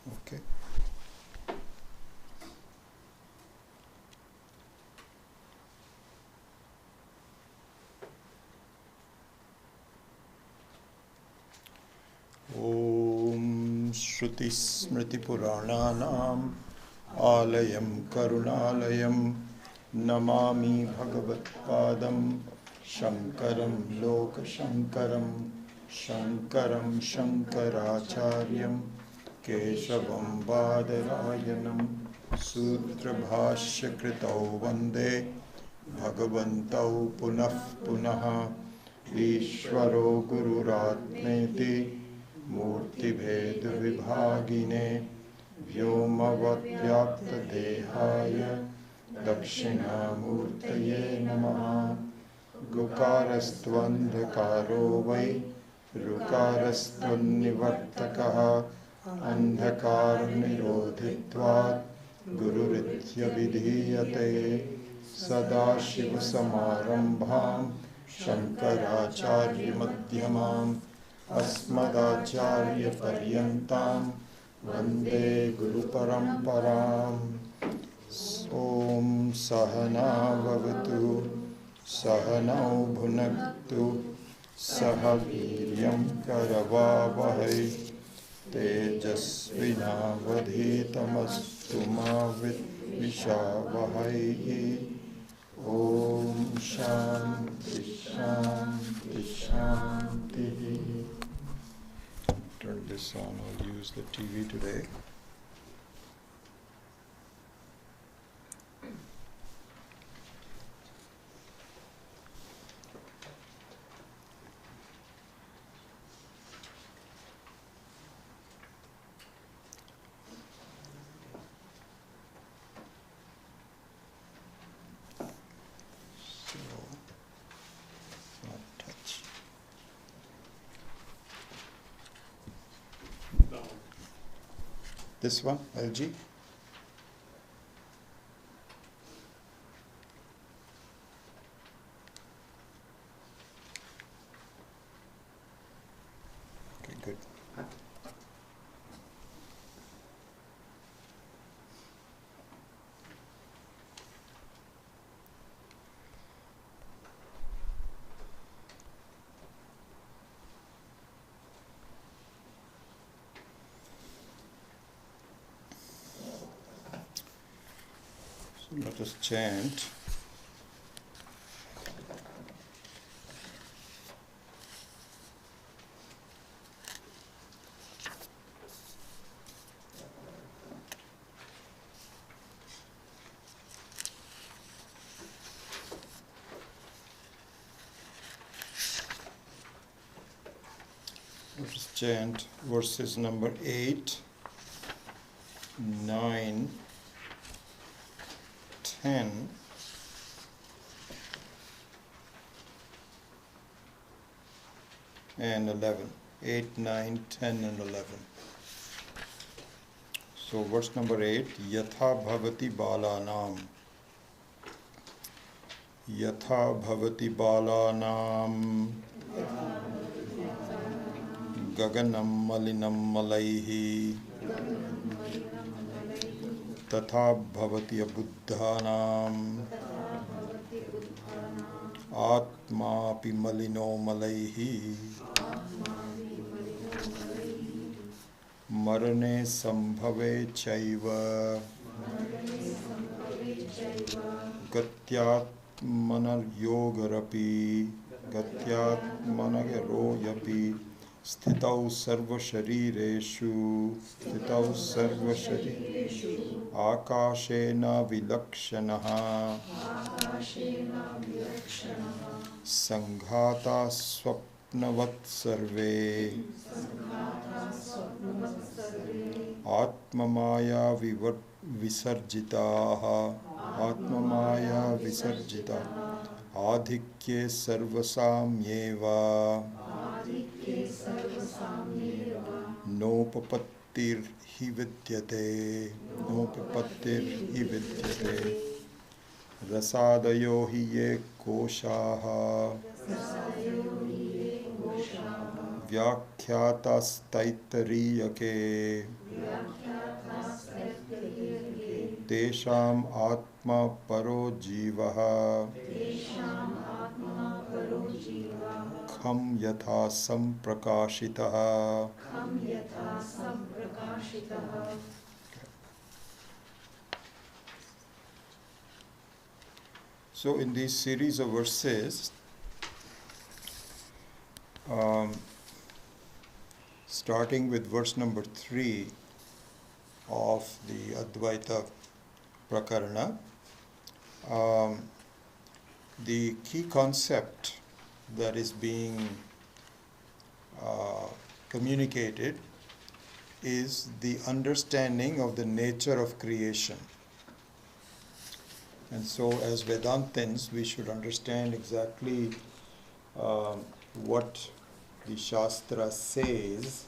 Okay. Om Shruti Smriti Purananam Alayam Karunalayam Namami Bhagavat Padam Shankaram Loka Shankaram Shankaram Shankaracharyam Keshavam Badarayanam Sutra Bhashya Kritau Vande Bhagavantau Punah Punaha Ishvaro Gururatmeti Murtibhed Vibhagine Vyomavatyaptadehaya Dakshinamurtaye Namaha Gukarastvandhakaro Vai Rukarastvanivartakaha Andhakarnirodhitvat Gururitya Vidhiyate Sadashivasamarambham Shankaracharya Madhyamam Asmadacharya Paryantam Vande Guru Paramparam. Om Sahana Vavatu Sahanau Bhunaktu Sahaviryam Karavavahai Tejasvinavadhitamastu ma Vidvishavahai. Om Shanti Shanti Shanti. Turn this on. I'll use the TV today. This one, LG. Okay, good. Let us chant. Let us chant verses number 8, 9, 10, and 11. 8, 9, 10, and 11. So verse number 8, Yatha Bhavati Balanam. Yatha Bhavati Balanam Gaganam Malinam Malaihi Tatha Bhavati Abuddhanam Atma Pi Malino Malaihi Marane Sambhave Chaiva Gatyat Manar Yogarapi Gatyat Managaro Yapi Sthitau Sarva Sharireshu Sthitau Sarva Sharireshu Akashena Vilakshanaha Sanghata Swapnavat Sarve Atmamaya Visarjitaha Atmamaya Visarjita Adhikye Sarvasamyeva Nopapattir hi vidyate Nopapattir hi vidyate Rasadayo hi ye koshaha व्याख्यातास्तैत्तरीयके तेषाम् आत्मा परो जीवः खं यथा सम्प्रकाशितः. So in this series of verses, starting with verse number 3 of the Advaita Prakarana, the key concept that is being communicated is the understanding of the nature of creation. And so as Vedantins, we should understand exactly what the Shastra says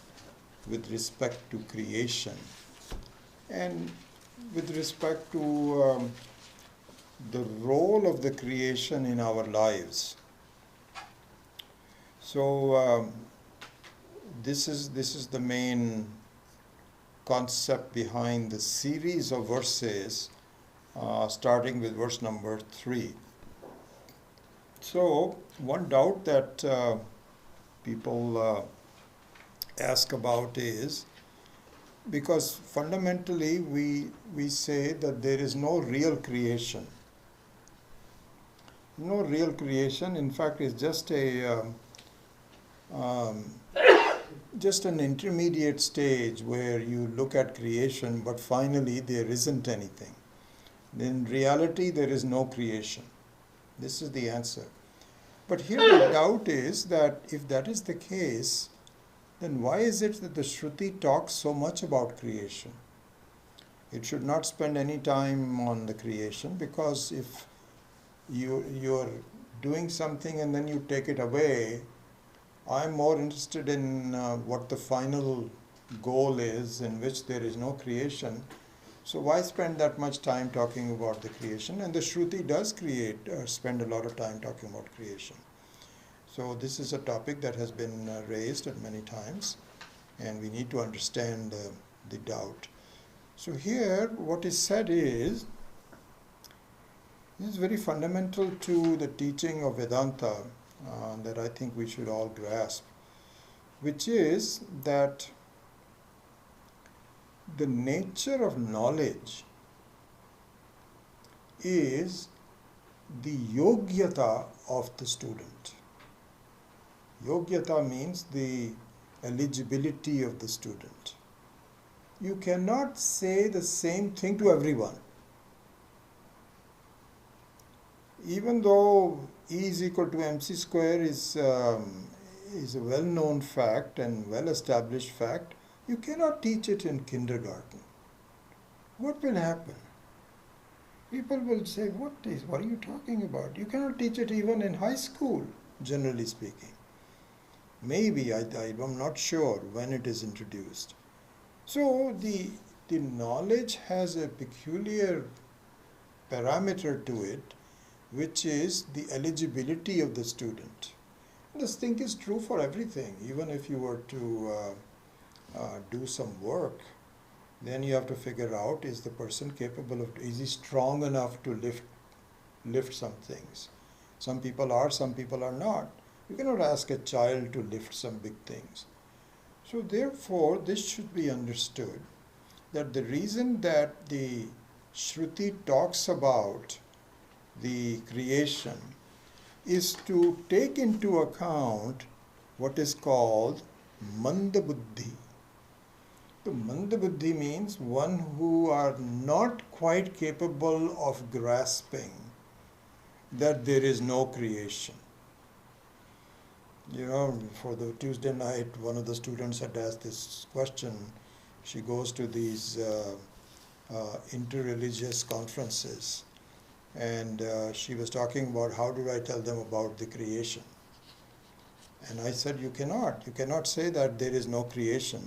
with respect to creation and with respect to the role of the creation in our lives. So this is the main concept behind the series of verses, starting with verse number 3. So one doubt that people ask about is, because fundamentally we say that there is no real creation. No real creation, in fact, is just just an intermediate stage where you look at creation, but finally there isn't anything. In reality, there is no creation. This is the answer. But here the doubt is that if that is the case, then why is it that the Shruti talks so much about creation? It should not spend any time on the creation, because if you're doing something and then you take it away, I'm more interested in what the final goal is, in which there is no creation. So why spend that much time talking about the creation? And the Shruti does spend a lot of time talking about creation. So this is a topic that has been raised at many times, and we need to understand the doubt. So here what is said is, this is very fundamental to the teaching of Vedanta that I think we should all grasp, which is that the nature of knowledge is the yogyata of the student. Yogyata means the eligibility of the student. You cannot say the same thing to everyone. Even though E is equal to mc square is a well-known fact and well-established fact, you cannot teach it in kindergarten. What will happen? People will say, what are you talking about? You cannot teach it even in high school, generally speaking. Maybe, I'm not sure when it is introduced. So the knowledge has a peculiar parameter to it, which is the eligibility of the student. This thing is true for everything. Even if you were to do some work, then you have to figure out, is the person capable of, is he strong enough to lift some things? Some people are, some people are not. You cannot ask a child to lift some big things. So therefore, this should be understood, that the reason that the Shruti talks about the creation is to take into account what is called mandabuddhi. So mandabuddhi means one who are not quite capable of grasping that there is no creation. You know, for the Tuesday night, one of the students had asked this question. She goes to these interreligious conferences, and she was talking about, how do I tell them about the creation? And I said, you cannot say that there is no creation,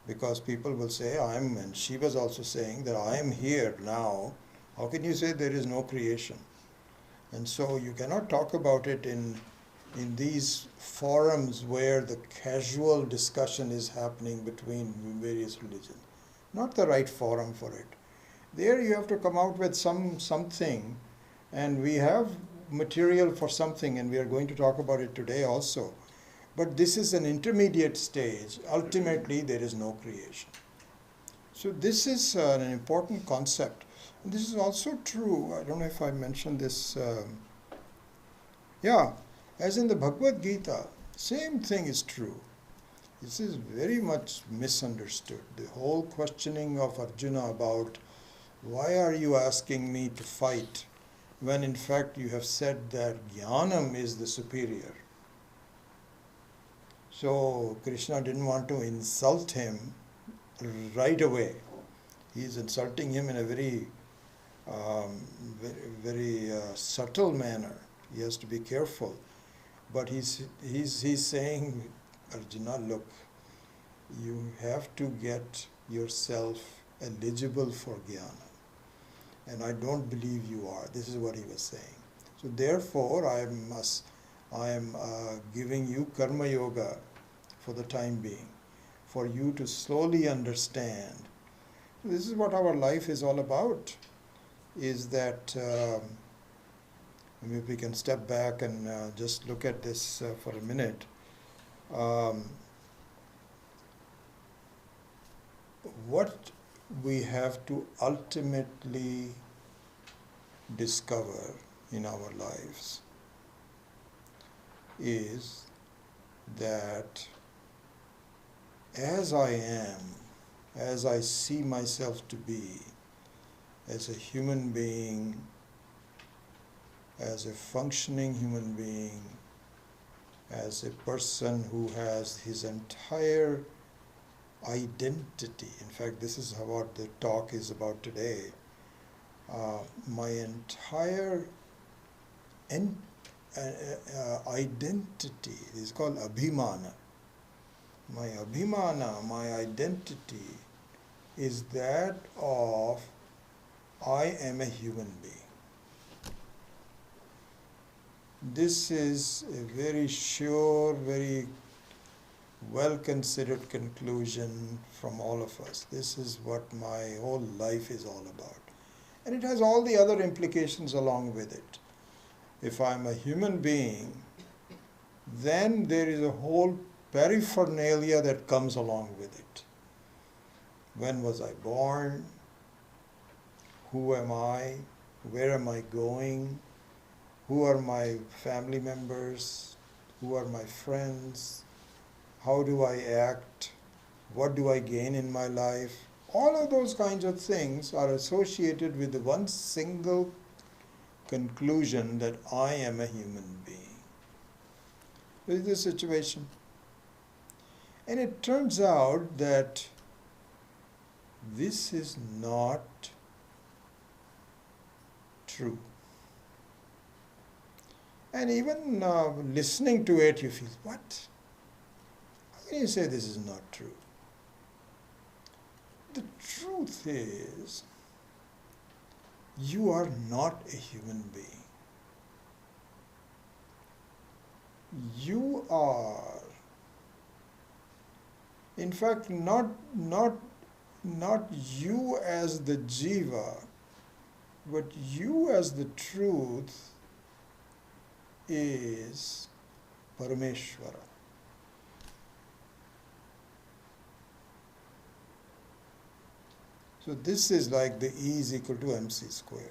because people will say, and she was also saying that I am here now. How can you say there is no creation? And so you cannot talk about it in in these forums where the casual discussion is happening between various religions. Not the right forum for it. There you have to come out with something, and we have material for something, and we are going to talk about it today also. But this is an intermediate stage. Ultimately, there is no creation. So this is an important concept. And this is also true. I don't know if I mentioned this. As in the Bhagavad Gita, same thing is true. This is very much misunderstood. The whole questioning of Arjuna about why are you asking me to fight when in fact you have said that Jnanam is the superior. So Krishna didn't want to insult him right away. He is insulting him in a very subtle manner. He has to be careful. But he's saying, Arjuna, look, you have to get yourself eligible for jnana. And I don't believe you are. This is what he was saying. So therefore, I am giving you karma yoga for the time being, for you to slowly understand. This is what our life is all about, is that if we can step back and just look at this for a minute. What we have to ultimately discover in our lives is that as I am, as I see myself to be, as a human being, as a functioning human being, as a person who has his entire identity. In fact, this is what the talk is about today. My entire identity is called abhimana. My abhimana, my identity, is that of I am a human being. This is a very sure, very well-considered conclusion from all of us. This is what my whole life is all about. And it has all the other implications along with it. If I'm a human being, then there is a whole paraphernalia that comes along with it. When was I born? Who am I? Where am I going? Who are my family members? Who are my friends? How do I act? What do I gain in my life? All of those kinds of things are associated with the one single conclusion that I am a human being. This is the situation. And it turns out that this is not true. And even listening to it, you feel, what? How can you say this is not true? The truth is, you are not a human being. You are, in fact, not you as the jiva, but you as the truth is Parameshvara. So this is like the E is equal to mc squared.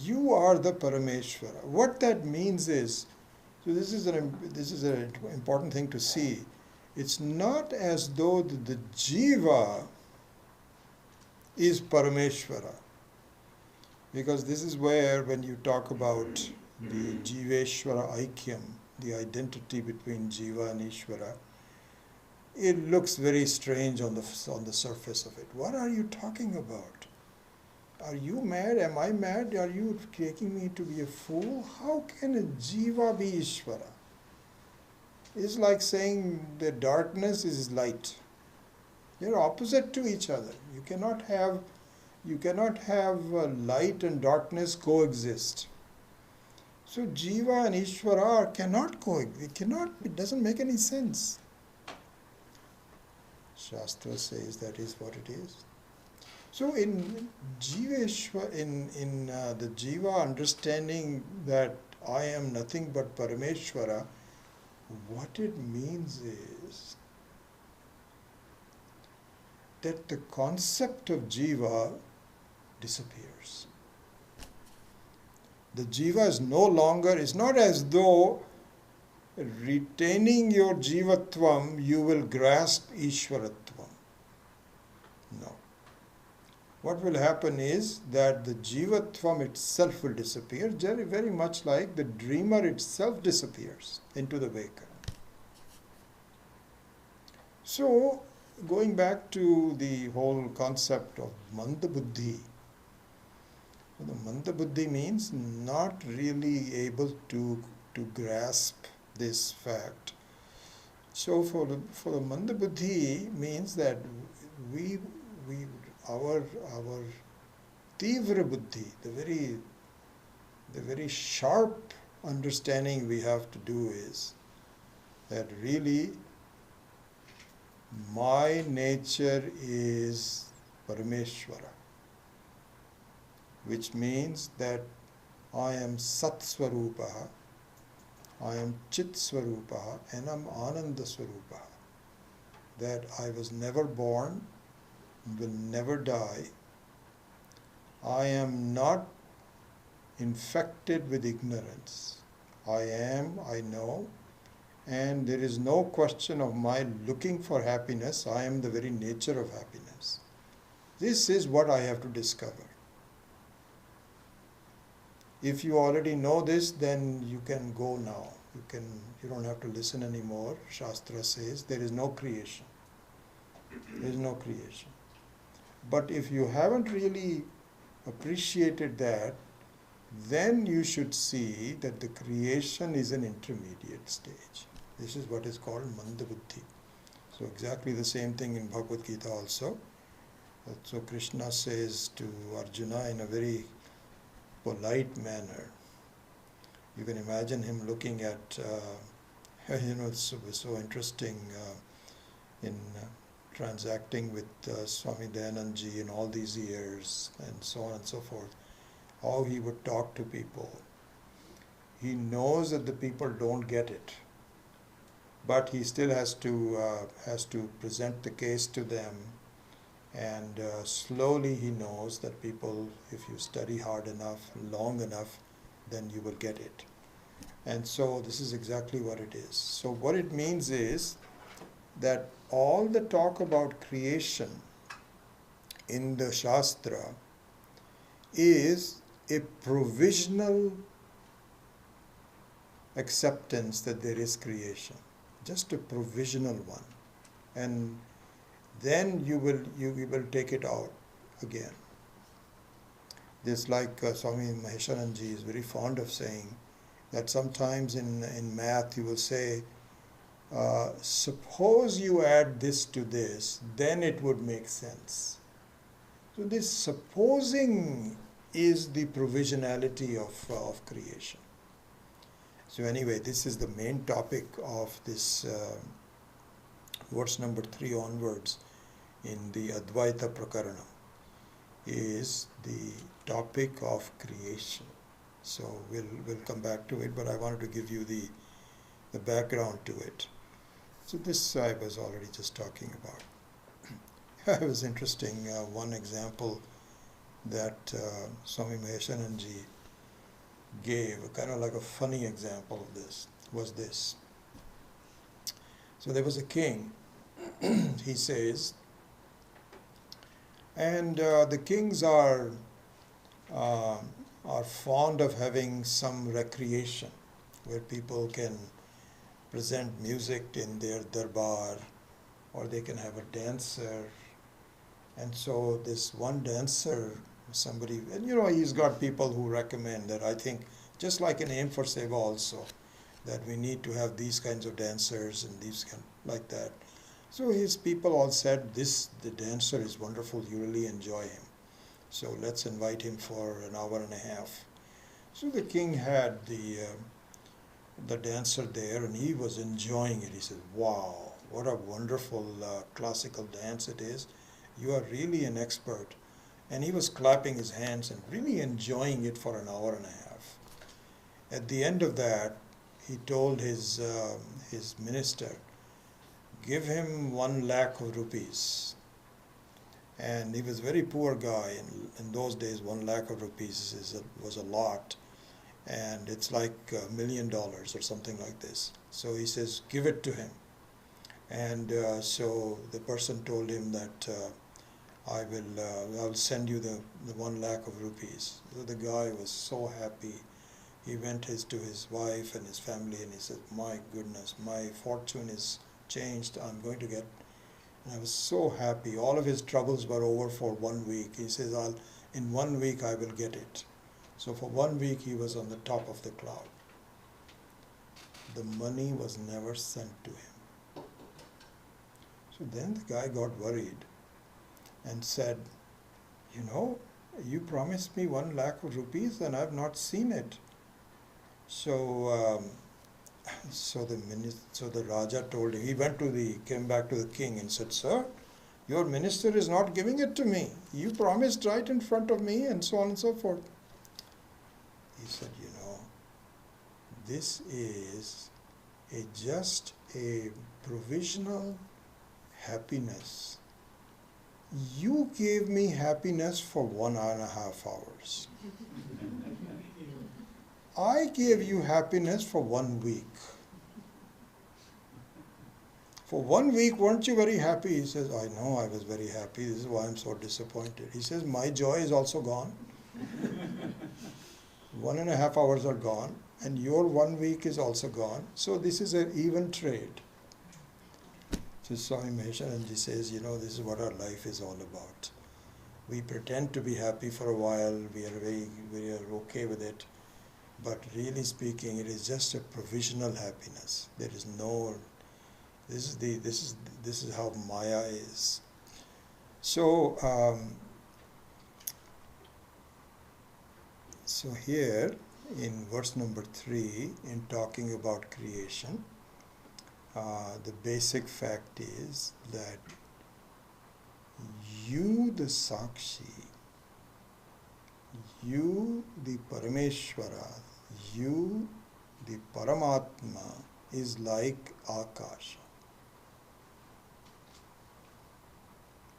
You are the Parameshvara. What that means is, so this is an important thing to see. It's not as though the jiva is Parameshvara. Because this is where, when you talk about the Jiveshvara Aikyam, the identity between Jiva and Ishvara, it looks very strange on the surface of it. What are you talking about? Are you mad? Am I mad? Are you taking me to be a fool? How can a Jiva be Ishvara? It's like saying the darkness is light. They're opposite to each other. You cannot have light and darkness coexist. So Jiva and Ishvara cannot coexist. It doesn't make any sense. Shastra says that is what it is. So in the Jiva understanding that I am nothing but Parameshwara, what it means is that the concept of Jiva disappears. The Jiva is no longer, it's not as though retaining your Jivatvam you will grasp Ishvaratvam. No. What will happen is that the Jivatvam itself will disappear, very, very much like the dreamer itself disappears into the waker. So, going back to the whole concept of Mandabuddhi, the Mandabuddhi means not really able to grasp this fact. So for the Mandabuddhi means that our Tivra Buddhi, the very sharp understanding we have to do is that really my nature is Parameshwara, which means that I am Sat Swarupaha, I am Chit Swarupaha, and I am Ananda Swarupaha. That I was never born, will never die. I am not infected with ignorance. I know, and there is no question of my looking for happiness. I am the very nature of happiness. This is what I have to discover. If you already know this, then you can go now. You don't have to listen anymore. Shastra says there is no creation. There is no creation. But if you haven't really appreciated that, then you should see that the creation is an intermediate stage. This is what is called Mandabuddhi. So exactly the same thing in Bhagavad Gita also. So Krishna says to Arjuna in a very polite manner. You can imagine him looking at, it's so interesting in transacting with Swami Dayanandji in all these years and so on and so forth, how he would talk to people. He knows that the people don't get it, but he still has to present the case to them, and slowly he knows that people, if you study hard enough, long enough, then you will get it. And so this is exactly what it is. So what it means is that all the talk about creation in the Shastra is a provisional acceptance that there is creation, just a provisional one, and then you will take it out again. Just like Swami Maheshananji is very fond of saying that sometimes in math you will say, suppose you add this to this, then it would make sense. So this supposing is the provisionality of creation. So anyway, this is the main topic of this verse number 3 onwards in the Advaita Prakarana, is the topic of creation. So we'll come back to it, but I wanted to give you the background to it. So this I was already just talking about. It was interesting, one example that Swami Maheshananji gave, kind of like a funny example of this, was this. So there was a king, he says, and the kings are fond of having some recreation where people can present music in their darbar, or they can have a dancer. And so this one dancer, somebody, and he's got people who recommend that, I think, just like in Aim for Seva also, that we need to have these kinds of dancers and these kind like that. So his people all said, the dancer is wonderful, you really enjoy him. So let's invite him for an hour and a half. So the king had the dancer there, and he was enjoying it. He said, "Wow, what a wonderful classical dance it is. You are really an expert." And he was clapping his hands and really enjoying it for an hour and a half. At the end of that, he told his minister, "Give him 1 lakh of rupees." And he was a very poor guy. In those days, 1 lakh of rupees was a lot. And it's like $1 million or something like this. So he says, "Give it to him." And so the person told him that I'll send you the 1 lakh of rupees. So the guy was so happy. He went to his wife and his family, and he said, "My goodness, my fortune is changed. I'm going to get," and I was so happy. All of his troubles were over for 1 week. He says, in 1 week I will get it. So for 1 week he was on the top of the cloud. The money was never sent to him. So then the guy got worried and said, "You promised me 1 lakh of rupees and I've not seen it." So the Raja told him, came back to the king and said, "Sir, your minister is not giving it to me. You promised right in front of me," and so on and so forth. He said, "This is just a provisional happiness. You gave me happiness for 1.5 hours. I gave you happiness for 1 week. For 1 week, weren't you very happy?" He says, "I know I was very happy. This is why I'm so disappointed." He says, "My joy is also gone. 1.5 hours are gone, and your 1 week is also gone. So this is an even trade." So Swami Maheshananji says, this is what our life is all about. We pretend to be happy for a while. We are okay with it. But really speaking, it is just a provisional happiness. There is no. This is how Maya is. So here in verse number 3, in talking about creation, the basic fact is that you, the Sakshi, you, the Parameshwara, you, the Paramatma, is like Akasha.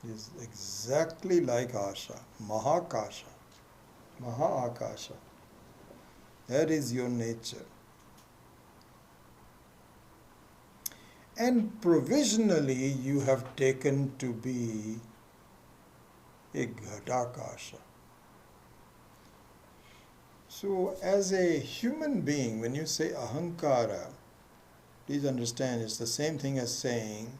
Is exactly like Asha, Mahakasha, Maha-Akasha. That is your nature. And provisionally you have taken to be a Ghatakasha. So as a human being, when you say Ahankara, please understand it's the same thing as saying,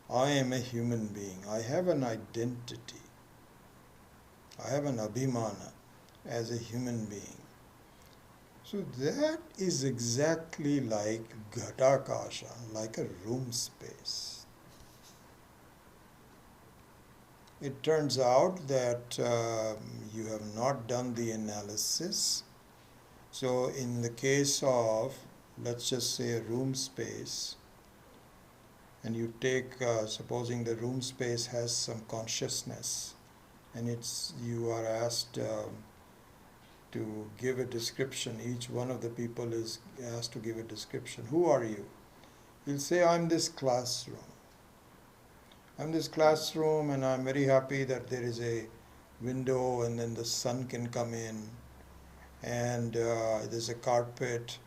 I am a human being. I have an identity. I have an abhimana as a human being. So that is exactly like Ghatakasha, like a room space. It turns out that you have not done the analysis. So in the case of, let's just say, a room space, and you take, supposing the room space has some consciousness, and you are asked to give a description. Each one of the people is asked to give a description. Who are you? You'll say, I'm this classroom. I'm this classroom, and I'm very happy that there is a window and then the sun can come in, and there's a carpet,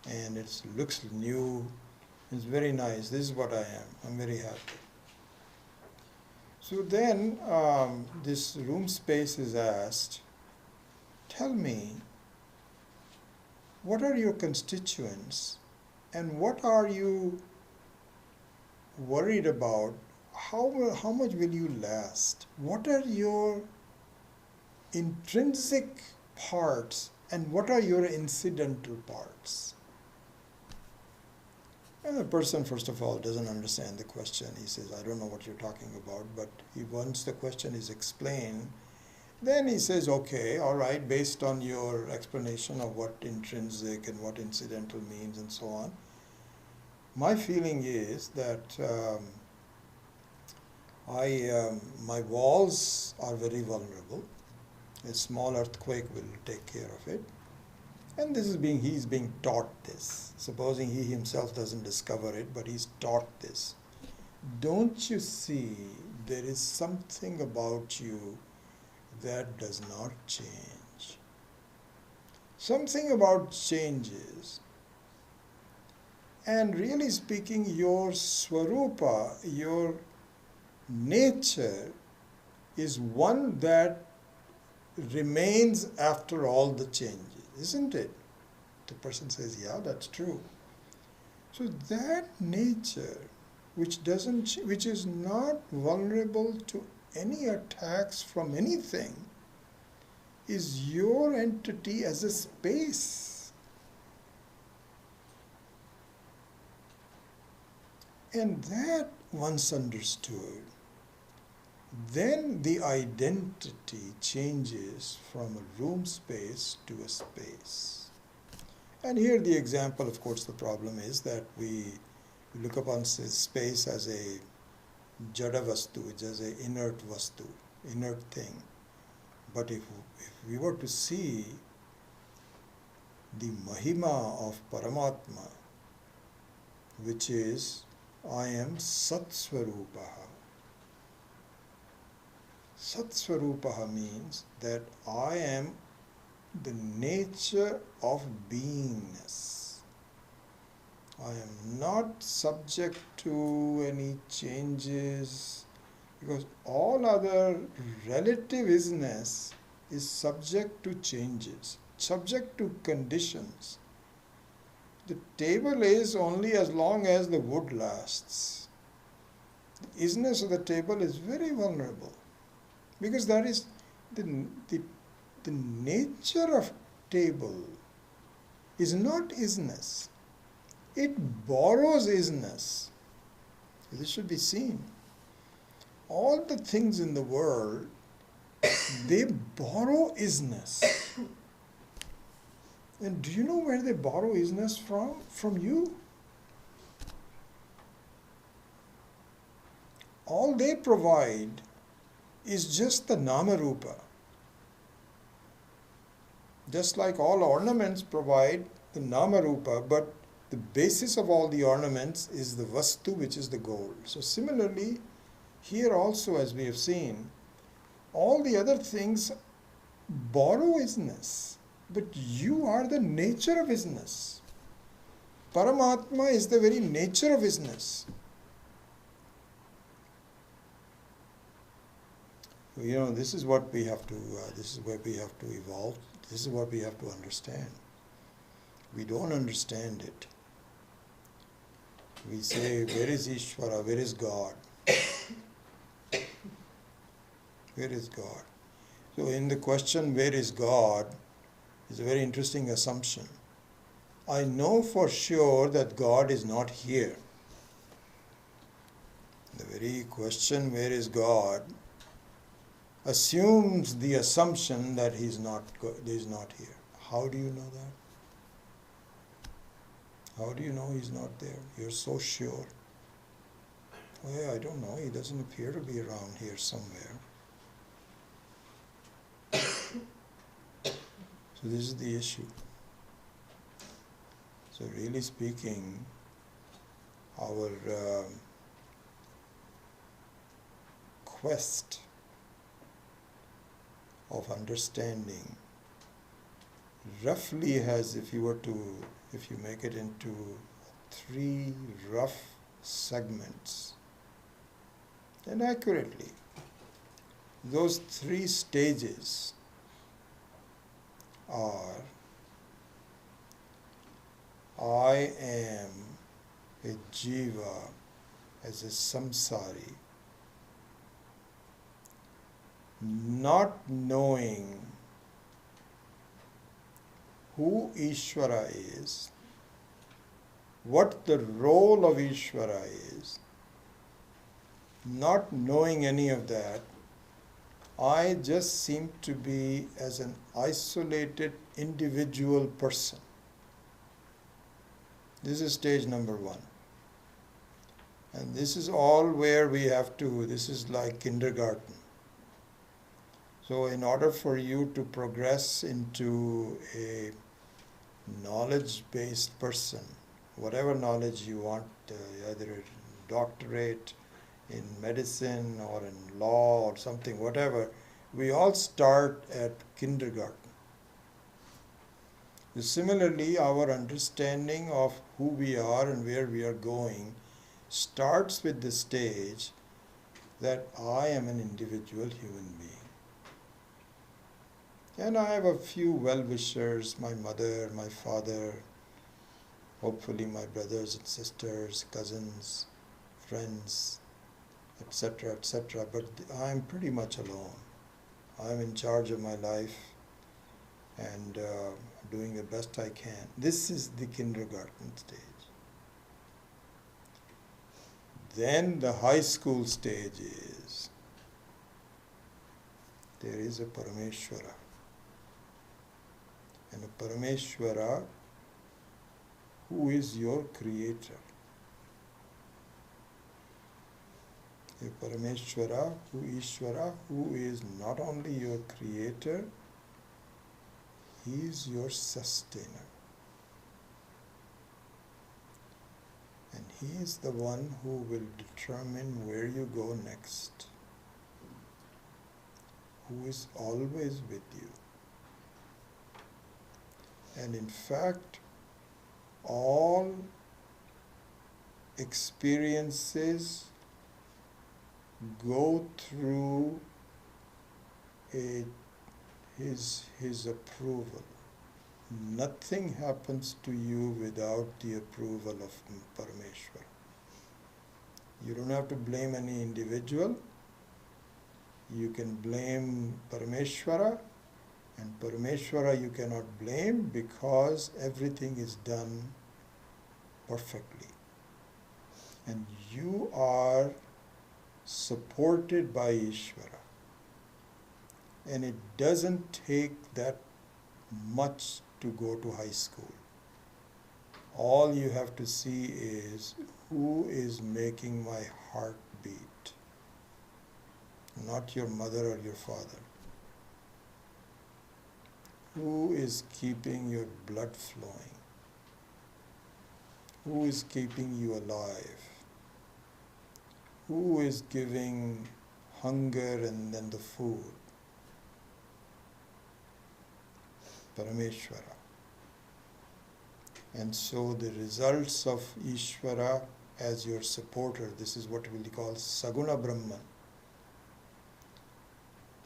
and it looks new. It's very nice. This is what I am. I'm very happy. So then this room space is asked, tell me, what are your constituents and what are you worried about? How much will you last? What are your intrinsic parts and what are your incidental parts? And the person, first of all, doesn't understand the question. He says, I don't know what you're talking about. But once the question is explained, Then he says, okay, all right, based on your explanation of what intrinsic and what incidental means and so on, my feeling is that my walls are very vulnerable. A small earthquake will take care of it. And he's being taught this. Supposing he himself doesn't discover it, but he's taught this. Don't you see there is something about you that does not change? Something about changes. And really speaking, your swarupa, your nature, is one that remains after all the changes, isn't it? The person says, yeah, that's true. So that nature, which is not vulnerable to any attacks from anything, is your entity as a space. And that once understood, then the identity changes from a room space to a space. And here the example, of course, the problem is that we look upon space as a jada vastu, which is an inert vastu, inert thing. But if we were to see the mahima of Paramatma, which is, I am Satsvarupaha. Satsvarupaha means that I am the nature of beingness. I am not subject to any changes, because all other relative isness is subject to changes, subject to conditions. The table is only as long as the wood lasts. The isness of the table is very vulnerable, because that is the nature of table is not isness. It borrows isness. This should be seen. All the things in the world, they borrow isness. And do you know where they borrow isness from? From you. All they provide is just the Namarupa. Just like all ornaments provide the Namarupa, but the basis of all the ornaments is the Vastu, which is the gold. So similarly, here also, as we have seen, all the other things borrow isness, but you are the nature of isness. Paramatma is the very nature of isness. You know, this is what we have to. This is where we have to evolve. This is what we have to understand. We don't understand it. We say, where is Ishvara? Where is God? Where is God? So in the question, where is God, is a very interesting assumption. I know for sure that God is not here. The very question, where is God, assumes the assumption that He is not here. How do you know that? How do you know He's not there? You're so sure. Well, I don't know. He doesn't appear to be around here somewhere. So this is the issue. So really speaking, our quest of understanding roughly has, if you make it into 3 rough segments, and accurately, those 3 stages are: I am a jiva as a samsari, not knowing who Ishvara is, what the role of Ishvara is, not knowing any of that, I just seem to be as an isolated individual person. This is stage number one. And this is all where we have to, this is like kindergarten. So in order for you to progress into a knowledge-based person, whatever knowledge you want, either a doctorate in medicine or in law or something, whatever, we all start at kindergarten. Similarly, our understanding of who we are and where we are going starts with the stage that I am an individual human being. And I have a few well-wishers, my mother, my father, hopefully my brothers and sisters, cousins, friends, etc., etc. But I'm pretty much alone. I'm in charge of my life and doing the best I can. This is the kindergarten stage. Then the high school stage is, there is a Parameshwara. And a Parameshwara who is your creator. A Parameshwara, Ishvara, who is not only your creator, he is your sustainer. And he is the one who will determine where you go next, who is always with you. And in fact, all experiences go through his approval. Nothing happens to you without the approval of Parameshwara. You don't have to blame any individual. You can blame Parameshwara, and Parameshwara you cannot blame because everything is done perfectly. And you are supported by Ishvara. And it doesn't take that much to go to high school. All you have to see is who is making my heart beat. Not your mother or your father. Who is keeping your blood flowing? Who is keeping you alive? Who is giving hunger and then the food? Parameshwara. And so the results of Ishvara as your supporter, this is what we call Saguna Brahman.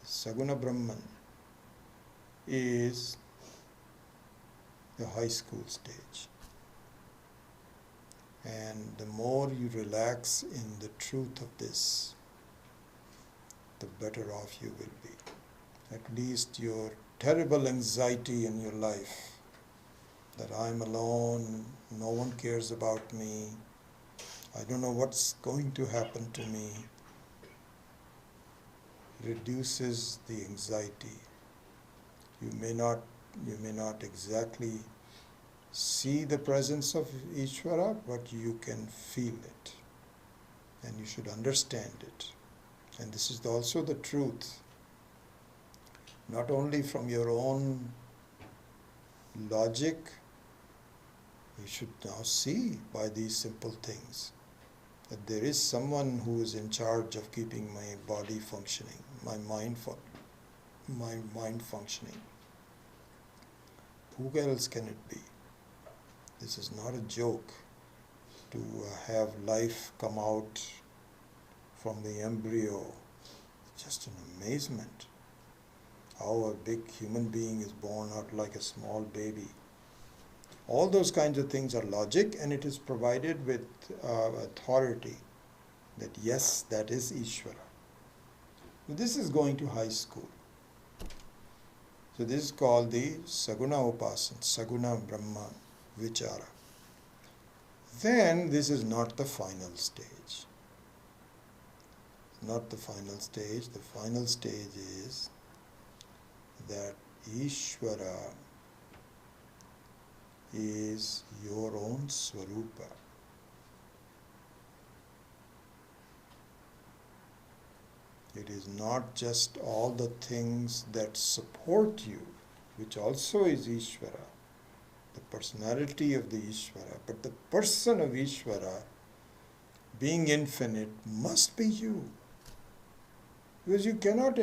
Saguna Brahman is the high school stage. And the more you relax in the truth of this, the better off you will be. At least your terrible anxiety in your life, that I'm alone, no one cares about me, I don't know what's going to happen to me, reduces the anxiety. You may not exactly see the presence of Ishvara, but you can feel it. And you should understand it. And this is also the truth. Not only from your own logic, you should now see by these simple things that there is someone who is in charge of keeping my body functioning, my mind functioning. Who else can it be? This is not a joke to have life come out from the embryo. It's just an amazement how a big human being is born out like a small baby. All those kinds of things are logic, and it is provided with authority that yes, that is Ishvara. This is going to high school. So this is called the Saguna Upasana, Saguna Brahma Vichara. Then this is not the final stage. not the final stage. The final stage is that Ishvara is your own Swarupa. It is not just all the things that support you, which also is Ishvara, the personality of the Ishvara, but the person of Ishvara, being infinite, must be you. Because you cannot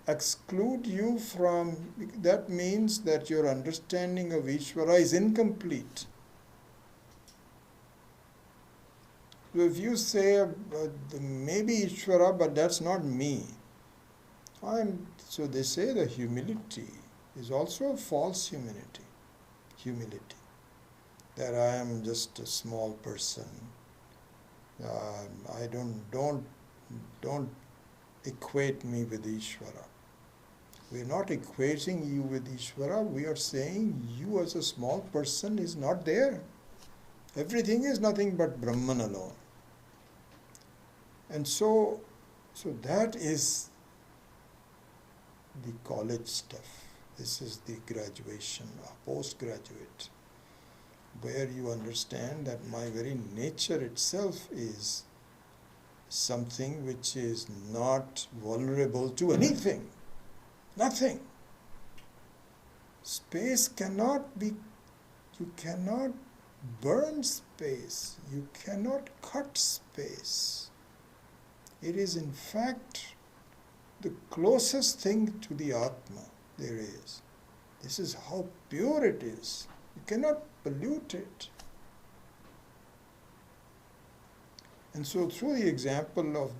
exclude you from, that means that your understanding of Ishvara is incomplete. So if you say, maybe Ishvara, but that's not me. So they say the humility is also a false humility. That I am just a small person. I don't equate me with Ishvara. We are not equating you with Ishvara. We are saying you as a small person is not there. Everything is nothing but Brahman alone. And so that is the college stuff. This is the graduation, postgraduate, where you understand that my very nature itself is something which is not vulnerable to anything. Nothing. Space cannot be, you cannot burn space, you cannot cut space. It is in fact the closest thing to the Atma there is. This is how pure it is. You cannot pollute it. And so through the example of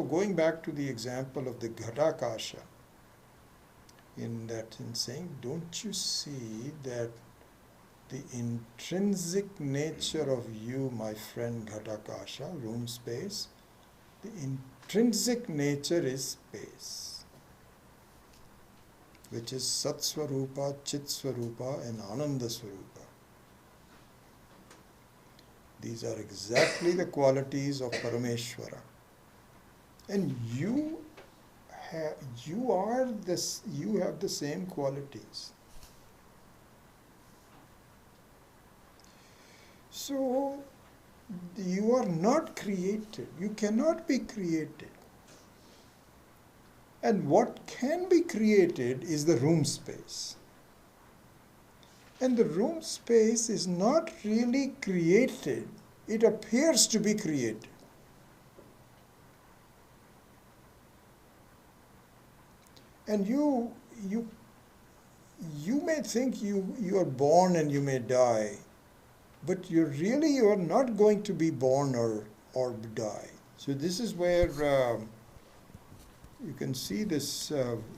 going back to the example of the Ghatakasha, in saying, don't you see that the intrinsic nature of you, my friend Ghatakasha, room space, the intrinsic nature is space, which is Satswarupa, Chitswarupa and Anandaswarupa. These are exactly the qualities of Parameshwara. And you have the same qualities. So you are not created. You cannot be created. And what can be created is the room space. And the room space is not really created. It appears to be created. And you may think you are born and you may die, but you are not going to be born or die. So this is where you can see this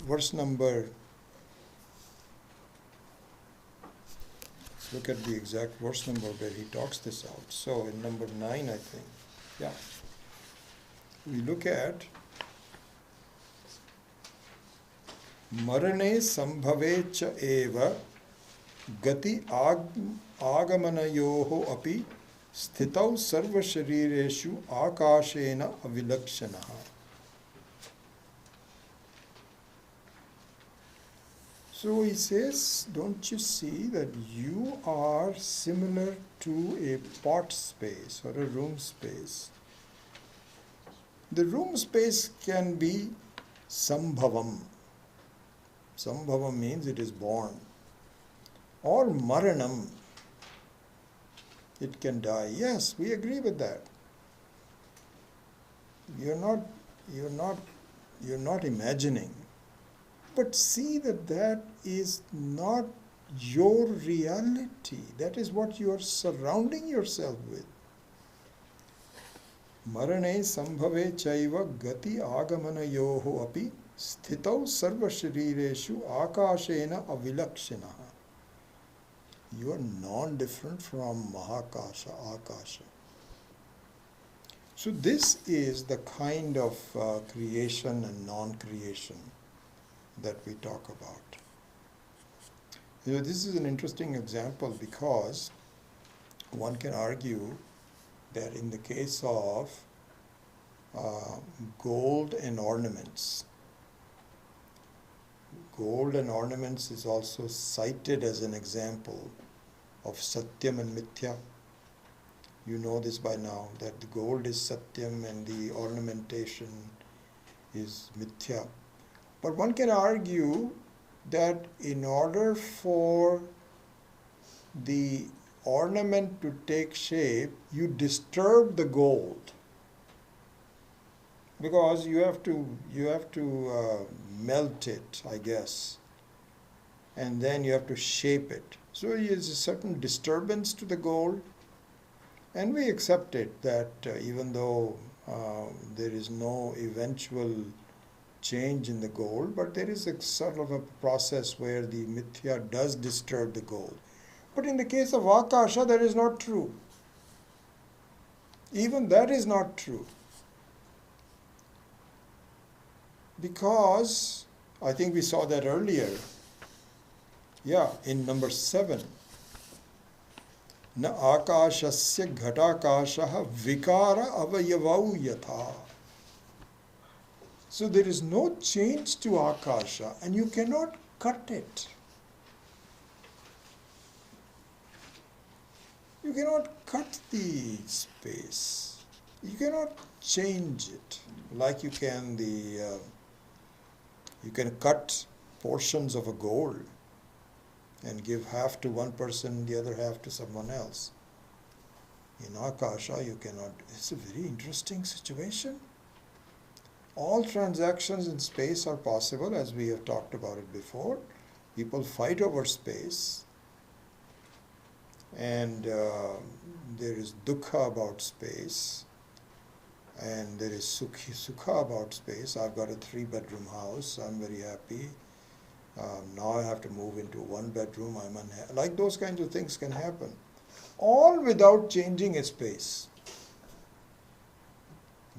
verse number. Look at the exact verse number where he talks this out. So in number 9, I think. Yeah. We look at Marane sambhave cha eva gati agamanayoho api sthitau sarva sharireshu akashena avilakshanaha. So he says, don't you see that you are similar to a pot space or a room space? The room space can be sambhavam. Sambhavam means it is born. Or maranam. It can die. Yes, we agree with that. You're not imagining. But see that is not your reality. That is what you are surrounding yourself with. Marane sambhave chaiva gati agamanayoho api sthitau sarva sharireshu akashena avilakshanaha. You are non-different from Mahakasha, Akasha. So this is the kind of creation and non-creation that we talk about. This is an interesting example because one can argue that in the case of gold and ornaments. Gold and ornaments is also cited as an example of Satyam and Mithya. You know this by now, that the gold is Satyam and the ornamentation is Mithya. But one can argue that in order for the ornament to take shape, you disturb the gold, because you have to melt it, I guess, and then you have to shape it. So there is a certain disturbance to the gold, and we accept it that even though there is no eventual change in the gold, but there is a sort of a process where the mithya does disturb the gold. But in the case of Akasha, that is not true. Even that is not true. Because, I think we saw that earlier, in number 7. Na akashasya ghatakashaha vikara avayavau yatha. So there is no change to Akasha, and you cannot cut it. You cannot cut the space. You cannot change it like you can you can cut portions of a gold and give half to one person, the other half to someone else. In Akasha, you cannot. It's a very interesting situation. All transactions in space are possible, as we have talked about it before. People fight over space, and there is dukkha about space, and there is sukha about space. I've got a 3-bedroom house. I'm very happy. Now I have to move into 1-bedroom. I'm unhappy. Like those kinds of things can happen, all without changing a space.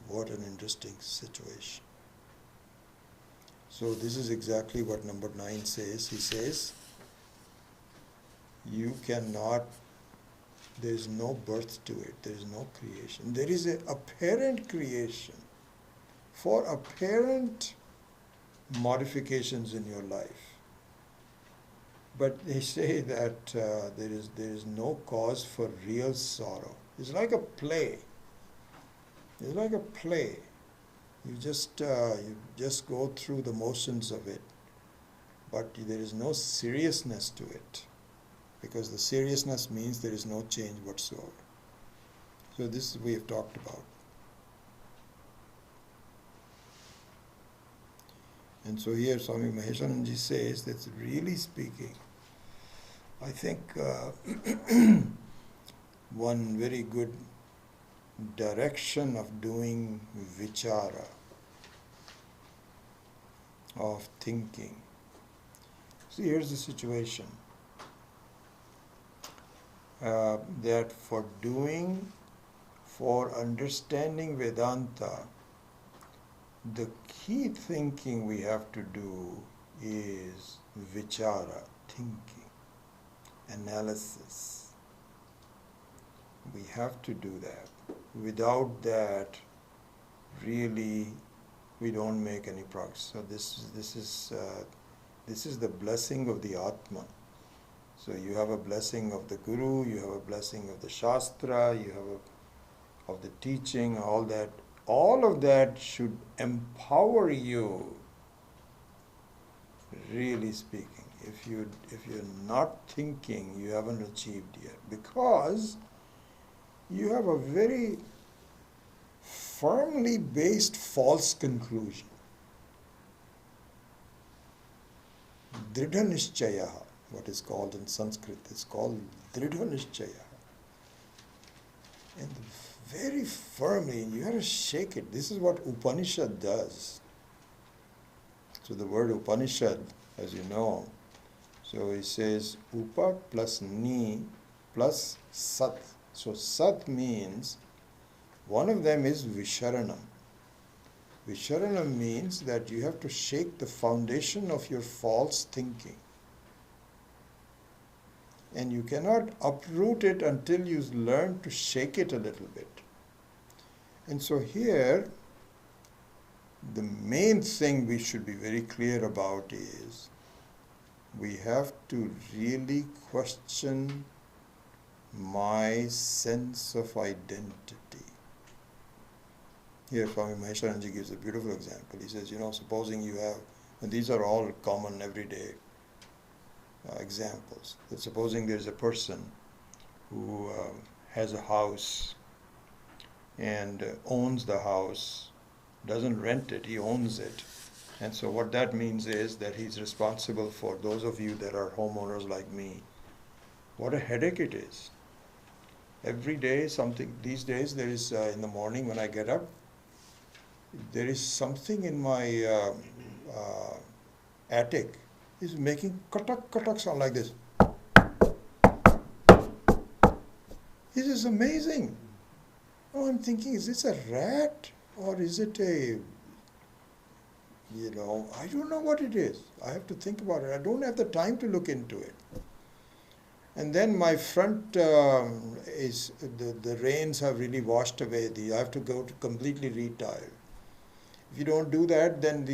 What an interesting situation. So this is exactly what number 9 says. He says, you cannot, there is no birth to it, there is no creation. There is an apparent creation for apparent modifications in your life. But they say that there is no cause for real sorrow. It's like a play. It's like a play. You just go through the motions of it, but there is no seriousness to it, because the seriousness means there is no change whatsoever. So this we have talked about. And so here Swami Maheshananji says that really speaking, I think one very good direction of doing vichara, of thinking. See, here's the situation. That for understanding Vedanta, the key thinking we have to do is vichara, thinking, analysis. We have to do that. Without that, really, we don't make any progress. So this is the blessing of the Atma. So you have a blessing of the Guru, you have a blessing of the Shastra, you have of the teaching, all that. All of that should empower you, really speaking. If you're not thinking, you haven't achieved yet, because you have a very firmly based false conclusion. Dridha nishchaya, what is called in Sanskrit, is called Dridha nishchaya. And very firmly, you have to shake it. This is what Upanishad does. So the word Upanishad, as you know, so it says Upa plus Ni plus Sat. So Sat means, one of them is Visharanam. Visharanam means that you have to shake the foundation of your false thinking. And you cannot uproot it until you learn to shake it a little bit. And so here, The main thing we should be very clear about is we have to really question my sense of identity. Here Swami Maheswaranji gives a beautiful example. He says, supposing you have, and these are all common everyday examples, that supposing there's a person who has a house and owns the house, doesn't rent it, he owns it. And so what that means is that he's responsible for those of you that are homeowners like me. What a headache it is. Every day something, these days there is, in the morning when I get up, there is something in my attic is making katak sound like this. This is amazing. Oh, I'm thinking, is this a rat or is it a, I don't know what it is. I have to think about it. I don't have the time to look into it. And then my front is, the rains have really washed away. I have to go to completely retile. If you don't do that, then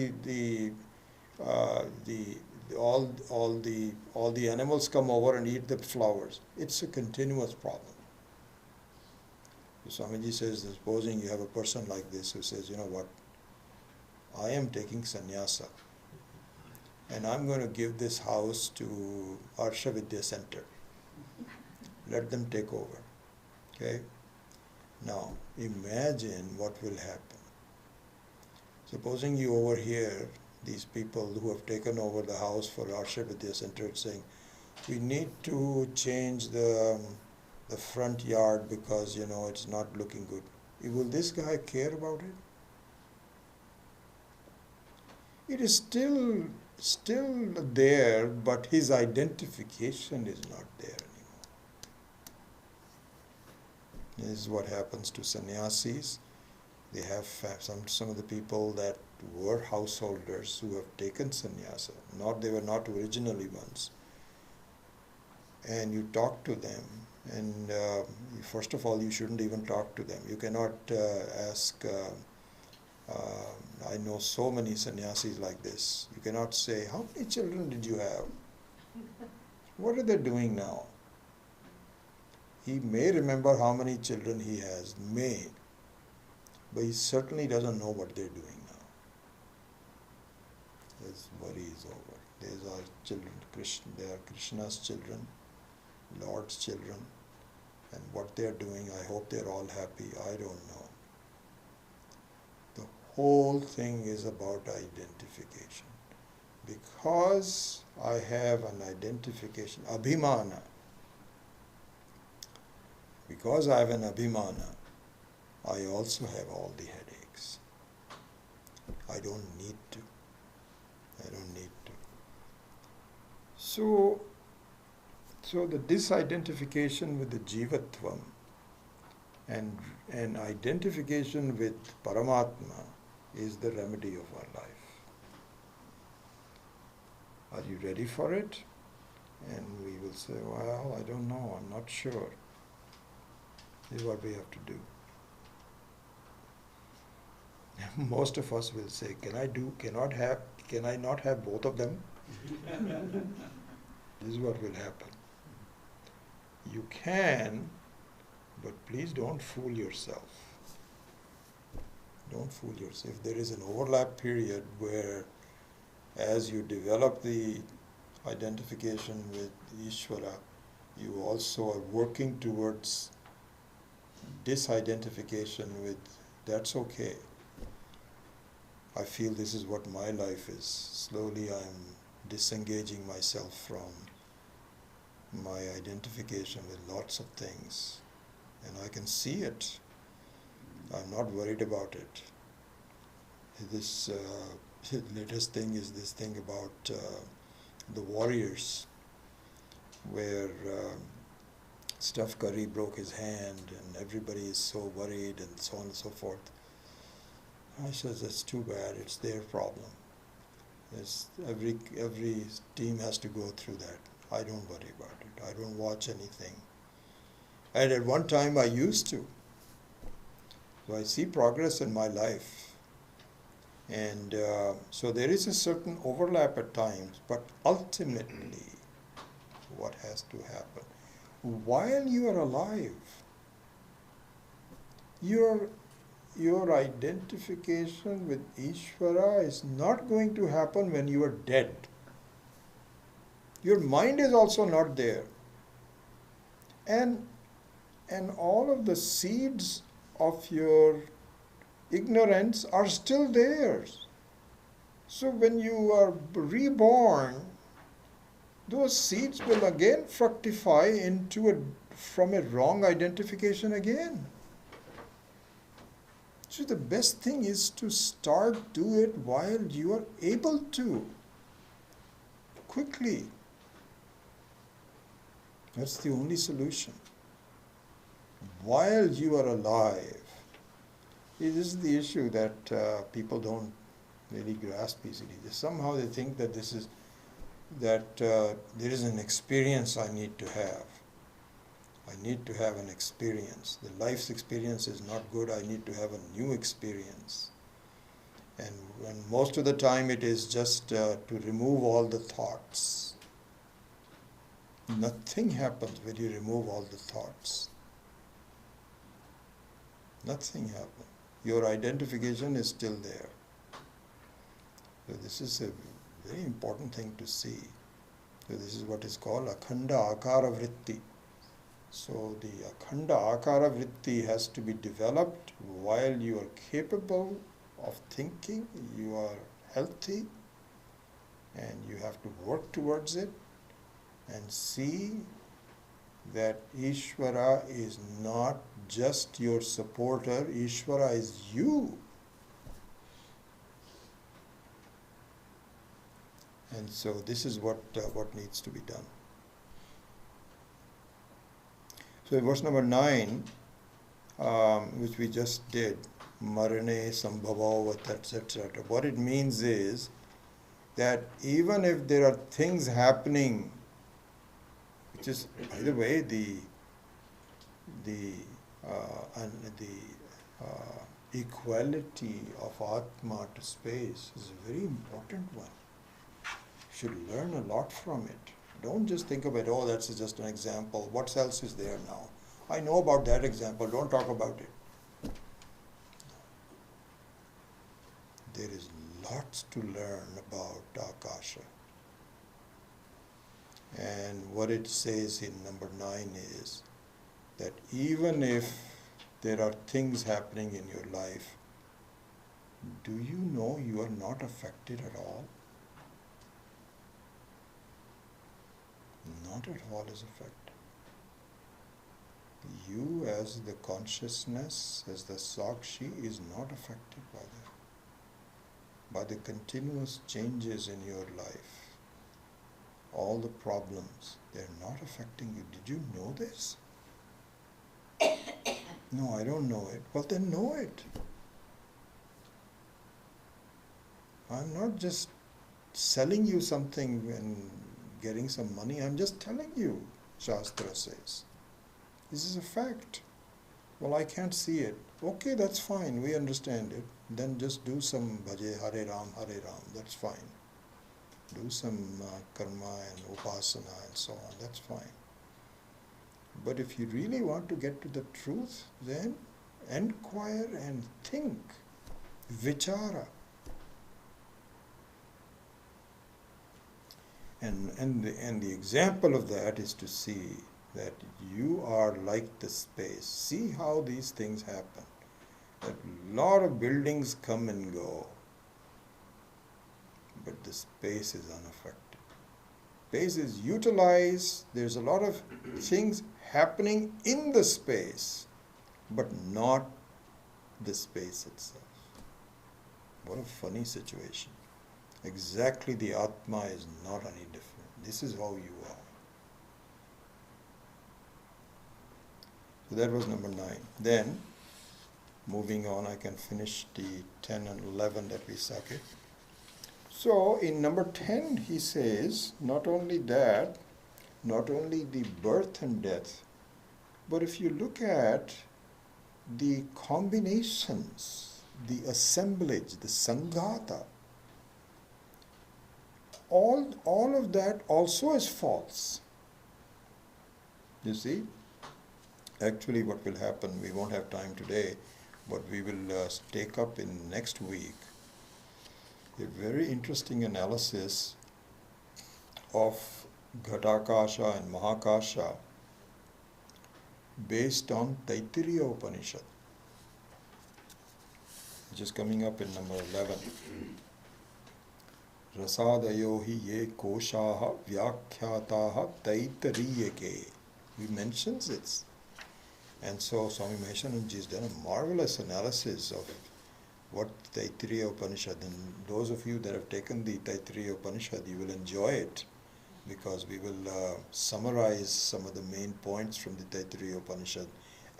all the animals come over and eat the flowers. It's a continuous problem. So Swamiji says, supposing you have a person like this who says, I am taking sannyasa and I'm going to give this house to Arsha Vidya Center. Let them take over. Okay? Now, imagine what will happen. Supposing you overhear these people who have taken over the house for Arsha Vidya Center saying, we need to change the front yard because, it's not looking good. Will this guy care about it? It is still there, but his identification is not there anymore. This is what happens to sannyasis. They have some of the people that were householders who have taken sannyasa. They were not originally ones. And you talk to them, and first of all, you shouldn't even talk to them. You cannot ask. I know so many sannyasis like this. You cannot say, how many children did you have? What are they doing now? He may remember how many children he has, but he certainly doesn't know what they're doing now. His worry is over. These are children, they are Krishna's children, Lord's children, and what they're doing, I hope they're all happy. I don't know. The whole thing is about identification. Because I have an identification, abhimana. Because I have an abhimana, I also have all the headaches. I don't need to. So the disidentification with the jivatvam and identification with Paramatma is the remedy of our life. Are you ready for it? And we will say, well, I don't know, I'm not sure. This is what we have to do. Most of us will say, can I not have both of them? This is what will happen. You can, but please don't fool yourself. Don't fool yourself. If there is an overlap period where as you develop the identification with Ishvara, you also are working towards disidentification with, that's okay. I feel this is what my life is. Slowly I'm disengaging myself from my identification with lots of things. And I can see it. I'm not worried about it. This latest thing is this thing about the warriors, where Steph Curry broke his hand and everybody is so worried and so on and so forth. I says, that's too bad, it's their problem. Every team has to go through that. I don't worry about it. I don't watch anything. And at one time I used to. So I see progress in my life. And so there is a certain overlap at times, but ultimately, what has to happen? While you are alive, your identification with Ishvara is not going to happen when you are dead. Your mind is also not there. And all of the seeds of your ignorance are still there. So when you are reborn, those seeds will again fructify from a wrong identification again. So the best thing is to do it while you are able to, quickly. That's the only solution. While you are alive. This is the issue that people don't really grasp easily. Somehow they think that there is an experience I need to have. I need to have an experience. The life's experience is not good. I need to have a new experience. And most of the time it is just to remove all the thoughts. Nothing happens when you remove all the thoughts. Nothing happens. Your identification is still there. So this is a very important thing to see. So this is what is called akhanda akara vritti. So the akhanda akara vritti has to be developed while you are capable of thinking, you are healthy, and you have to work towards it and see that Ishvara is not just your supporter, Ishvara is you. And so this is what needs to be done. So in verse number 9, which we just did, marane sambhavavat, etc. What it means is that even if there are things happening, which is, by the way, the equality of Atma to space is a very important one. You should learn a lot from it. Don't just think of it, oh, that's just an example. What else is there now? I know about that example. Don't talk about it. There is lots to learn about Akasha. And what it says in number 9 is that even if there are things happening in your life, do you know you are not affected at all? Not at all is affected. You as the consciousness, as the Sakshi, is not affected by that. By the continuous changes in your life. All the problems, they're not affecting you. Did you know this? No, I don't know it. Well, then know it. I'm not just selling you something and getting some money. I'm just telling you, Shastra says. This is a fact. Well, I can't see it. Okay, that's fine. We understand it. Then just do some bhaje, Hare Ram, that's fine. Do some karma and upasana and so on, that's fine. But if you really want to get to the truth, then enquire and think, vichara. And the example of that is to see that you are like the space. See how these things happen. That a lot of buildings come and go, but the space is unaffected. Space is utilized. There's a lot of things happening in the space, but not the space itself. What a funny situation. Exactly, the Atma is not any different. This is how you are. So that was number 9. Then, moving on, I can finish the 10 and 11 that we said. So in number 10, he says, not only that, not only the birth and death, but if you look at the combinations the assemblage, the sanghata, all of that also is false. You see? Actually, what will happen, we won't have time today, but we will take up in next week a very interesting analysis of Ghatakasha and Mahakasha based on Taittiriya Upanishad, which is coming up in number 11. Rasadayo hi ye koshaha vyakhyataha Taittiriyake. He mentions it. And so Swami Maheshananji has done a marvelous analysis of what Taittiriya Upanishad, and those of you that have taken the Taittiriya Upanishad, you will enjoy it, because we will summarize some of the main points from the Taittiriya Upanishad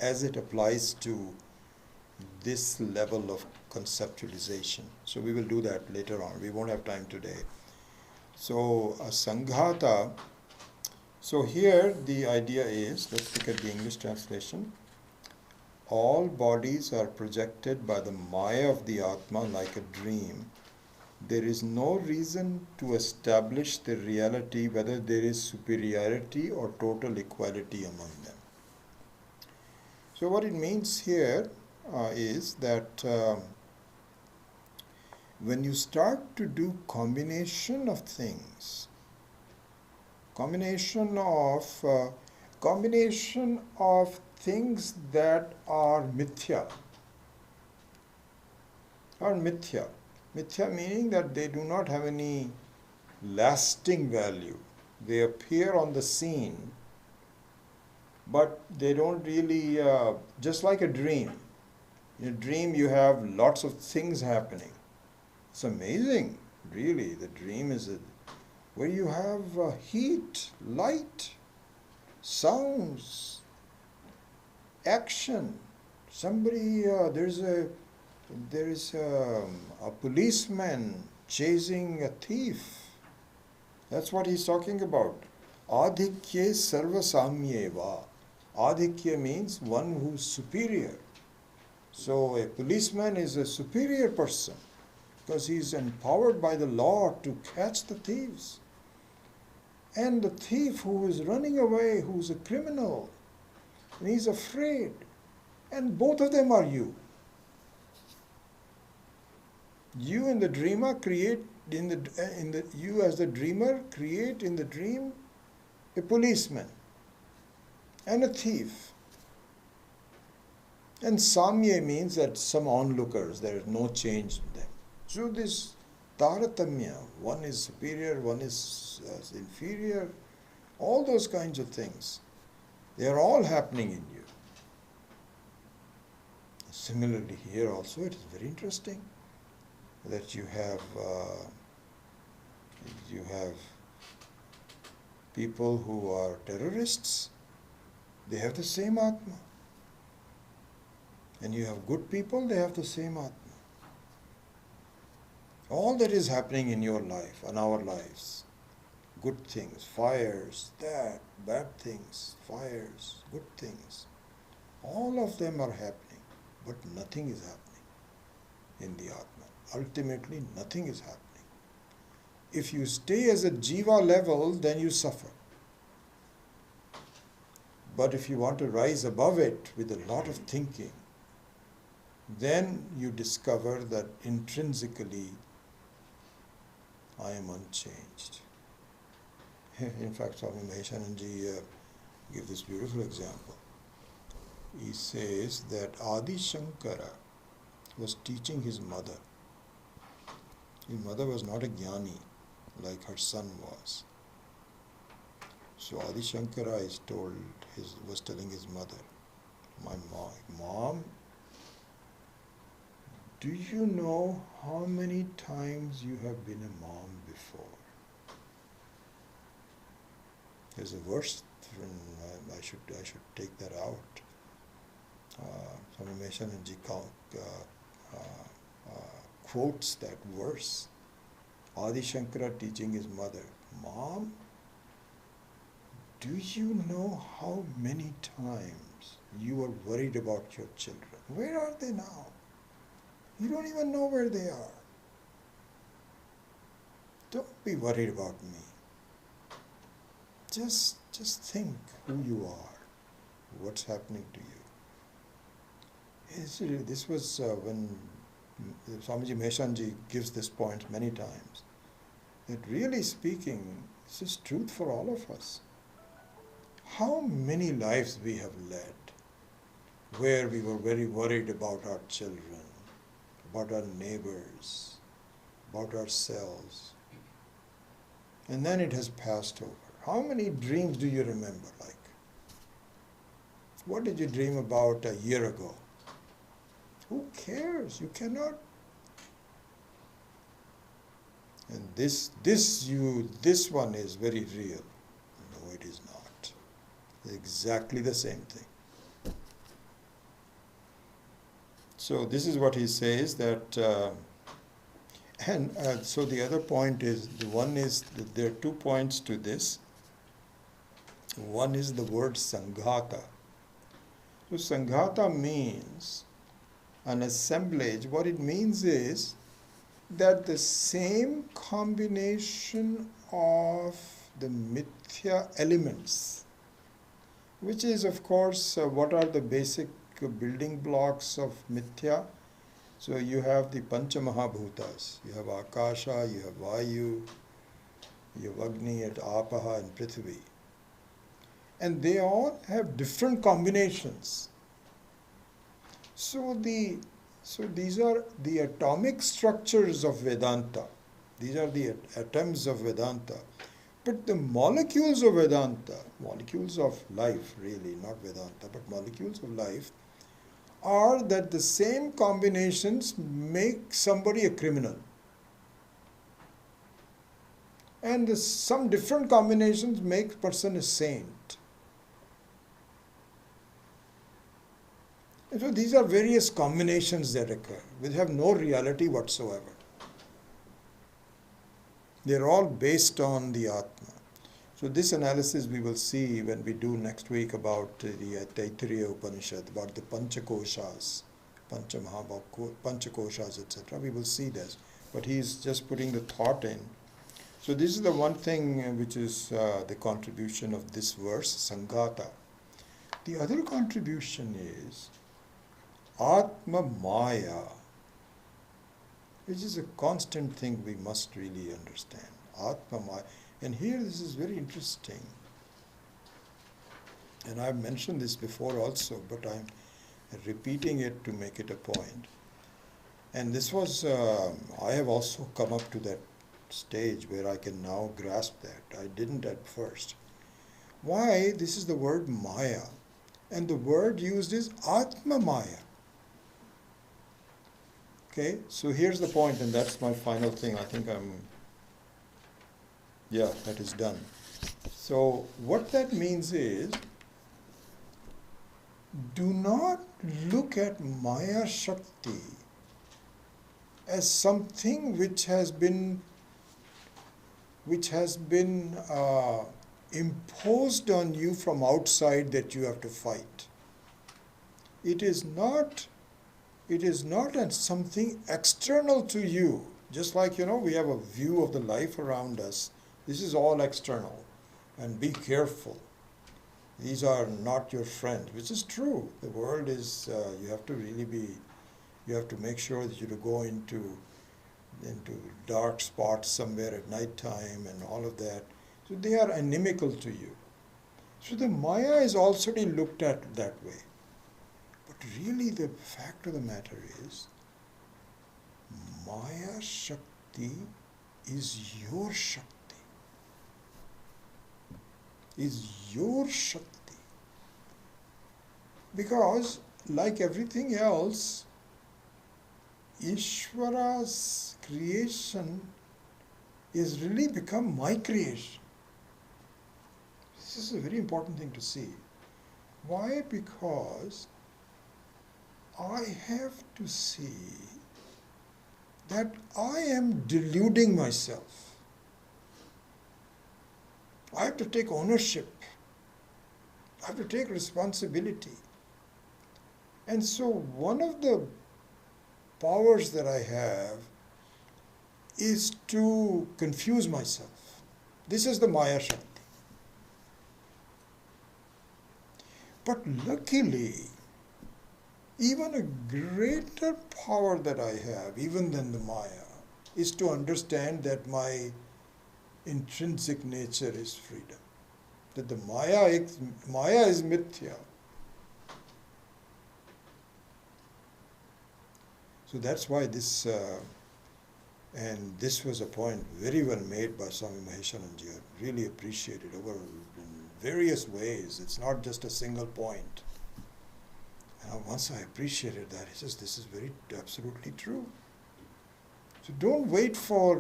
as it applies to this level of conceptualization. So we will do that later on. We won't have time today. So a Sanghata, so here the idea is, let's look at the English translation. All bodies are projected by the Maya of the Atma like a dream. There is no reason to establish the reality whether there is superiority or total equality among them. So what it means here is that when you start to do combination of things, combination of things that are mithya, Mithya meaning that they do not have any lasting value. They appear on the scene, but they don't really, just like a dream. In a dream you have lots of things happening. It's amazing, really. The dream is where you have heat, light, sounds, action. Somebody, there is a policeman chasing a thief. That's what he's talking about. Adhikye sarva samyeva. Adhikya means one who's superior. So a policeman is a superior person because he's empowered by the law to catch the thieves. And the thief who is running away, who's a criminal, and he's afraid. And both of them are you. You and the dreamer create you as the dreamer create in the dream a policeman and a thief. And samya means that some onlookers, there is no change in them. So this taratamya, one is superior, one is inferior, all those kinds of things, they are all happening in you. Similarly here also it is very interesting that you have people who are terrorists, they have the same Atma. And you have good people, they have the same Atma. All that is happening in your life, in our lives, good things, fires, that, bad things, fires, good things, all of them are happening, but nothing is happening in the Atma. Ultimately, nothing is happening. If you stay as a jiva level, then you suffer. But if you want to rise above it with a lot of thinking, then you discover that intrinsically I am unchanged. In fact, Swami Maheshananji gives this beautiful example. He says that Adi Shankara was teaching his mother. His mother was not a jnani like her son was. So Adi Shankara was telling his mother, my mom, do you know how many times you have been a mom before? There's a verse, I should take that out. Swami Maheshananji quotes that verse. Adi Shankara teaching his mother, Mom, do you know how many times you were worried about your children? Where are they now? You don't even know where they are. Don't be worried about me. Just think who you are, what's happening to you. This was when Swamiji Meshanji gives this point many times. That really speaking, this is truth for all of us. How many lives we have led where we were very worried about our children, about our neighbors, about ourselves. And then it has passed over. How many dreams do you remember? Like, what did you dream about a year ago? Who cares? You cannot. And this one is very real. No, it is not. It's exactly the same thing. So this is what he says that, so the other point is, the one is that there are 2 points to this. One is the word sanghata. So sanghata means an assemblage. What it means is that the same combination of the mithya elements, which is of course what are the basic building blocks of mithya. So you have the Pancha Mahabhutas, you have Akasha, you have Vayu, you have Agni, and Apaha and Prithvi. And they all have different combinations. So these are the atomic structures of Vedanta. These are the atoms of Vedanta. But the molecules of Vedanta, molecules of life really, not Vedanta, but molecules of life, are that the same combinations make somebody a criminal. And some different combinations make a person a saint. And so these are various combinations that occur, which have no reality whatsoever. They're all based on the Atma. So this analysis we will see when we do next week about the Taittiriya Upanishad, about the Panchakoshas, Panchakoshas, etc. We will see this. But he is just putting the thought in. So this is the one thing which is the contribution of this verse, Sanghata. The other contribution is Atma Maya, which is a constant thing we must really understand. Atma Maya. And here this is very interesting. And I've mentioned this before also, but I'm repeating it to make it a point. And this was, I have also come up to that stage where I can now grasp that. I didn't at first. Why? This is the word Maya. And the word used is Atma Maya. Okay, so here's the point, and that's my final thing. I think that is done. So what that means is, do not look at Maya Shakti as something which has been imposed on you from outside that you have to fight. It is not something external to you. Just like, we have a view of the life around us. This is all external. And be careful. These are not your friends, which is true. The world is, you have to make sure that you go into dark spots somewhere at night time and all of that. So they are inimical to you. So the Maya is also looked at that way. But really the fact of the matter is, Maya Shakti is your Shakti. Is your Shakti. Because like everything else, Ishvara's creation is really become my creation. This is a very important thing to see. Why? Because I have to see that I am deluding myself. I have to take ownership. I have to take responsibility. And so one of the powers that I have is to confuse myself. This is the Maya Shakti. But luckily, even a greater power that I have, even than the Maya, is to understand that my intrinsic nature is freedom. That the Maya is mithya. So that's why this, and this was a point very well made by Swami Maheshananji. I really appreciate it over in various ways. It's not just a single point. And once I appreciated that, he says, this is very absolutely true. So don't wait for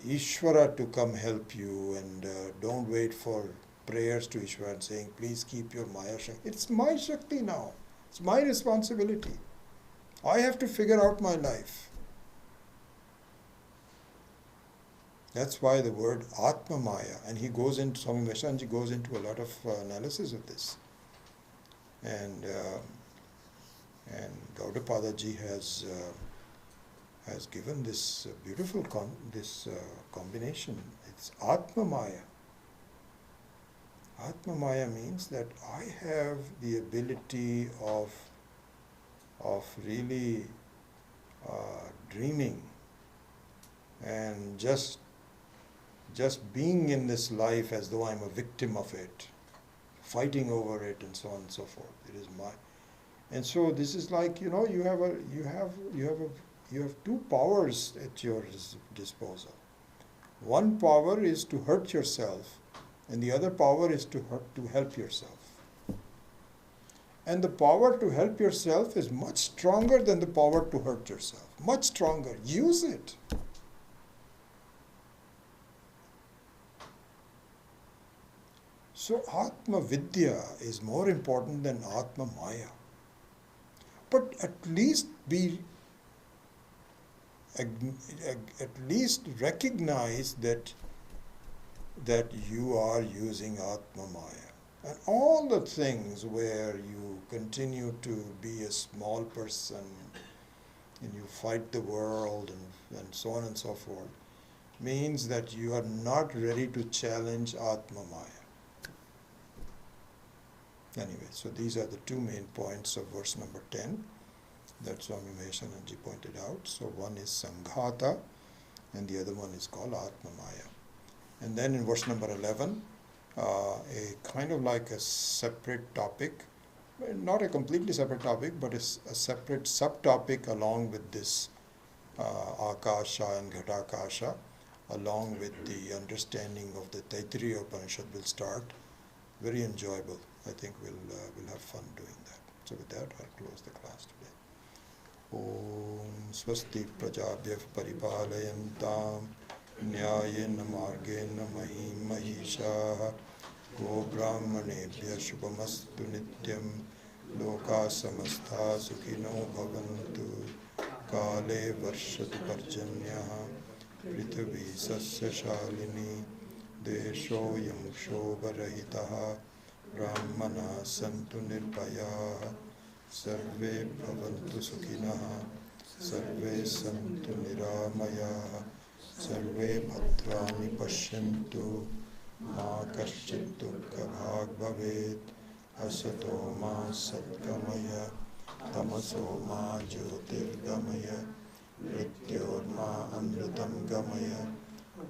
Ishvara to come help you, and don't wait for prayers to Ishvara and saying, please keep your Maya Shakti. It's my Shakti now. It's my responsibility. I have to figure out my life. That's why the word Atma Maya, and he goes into, Swami Maheshananji goes into a lot of analysis of this. And Gaudapada ji has given this beautiful combination. It's Atma Maya. Atma Maya means that I have the ability of really dreaming and just being in this life as though I'm a victim of it, fighting over it, and so on and so forth. It is my, and so this is like, you have two powers at your disposal. One power is to hurt yourself, and the other power is to help yourself. And the power to help yourself is much stronger than the power to hurt yourself. Much stronger. Use it. So Atma Vidya is more important than Atma Maya. But at least recognize that you are using Atma Maya. And all the things where you continue to be a small person and you fight the world and so on and so forth, means that you are not ready to challenge Atma Maya. Anyway, so these are the two main points of verse number 10 that Swami Maheshananji pointed out. So one is Sanghata and the other one is called Atma Maya. And then in verse number 11, a kind of like a separate topic, not a completely separate topic, but a separate subtopic along with this Akasha and Ghatakasha, along with the understanding of the Taittiriya Upanishad will start. Very enjoyable. I think we'll have fun doing that. So with that, I'll close the class today. Om Swasti Prajabhyav Paripalayantam Nyayena Margena Mahim Mahisha Go Brahmanebhya Shubhamastu Nityam Loka Samastha Sukhino Bhavantu Kale Varshatu Parjanya Prithvi Sasya Shalini Desho Yam Shobharahitaha Brahmana Santu Nirbhaya Sarve Bhavantu Sukhinaha Sarve Santu Niramaya Sarve Bhadrani Pashyantu Ma Kaschit Dukha Bhag Bhavet Asato Ma Satgamaya Tamaso Ma Jyotirgamaya Mrityor Ma Amritam Gamaya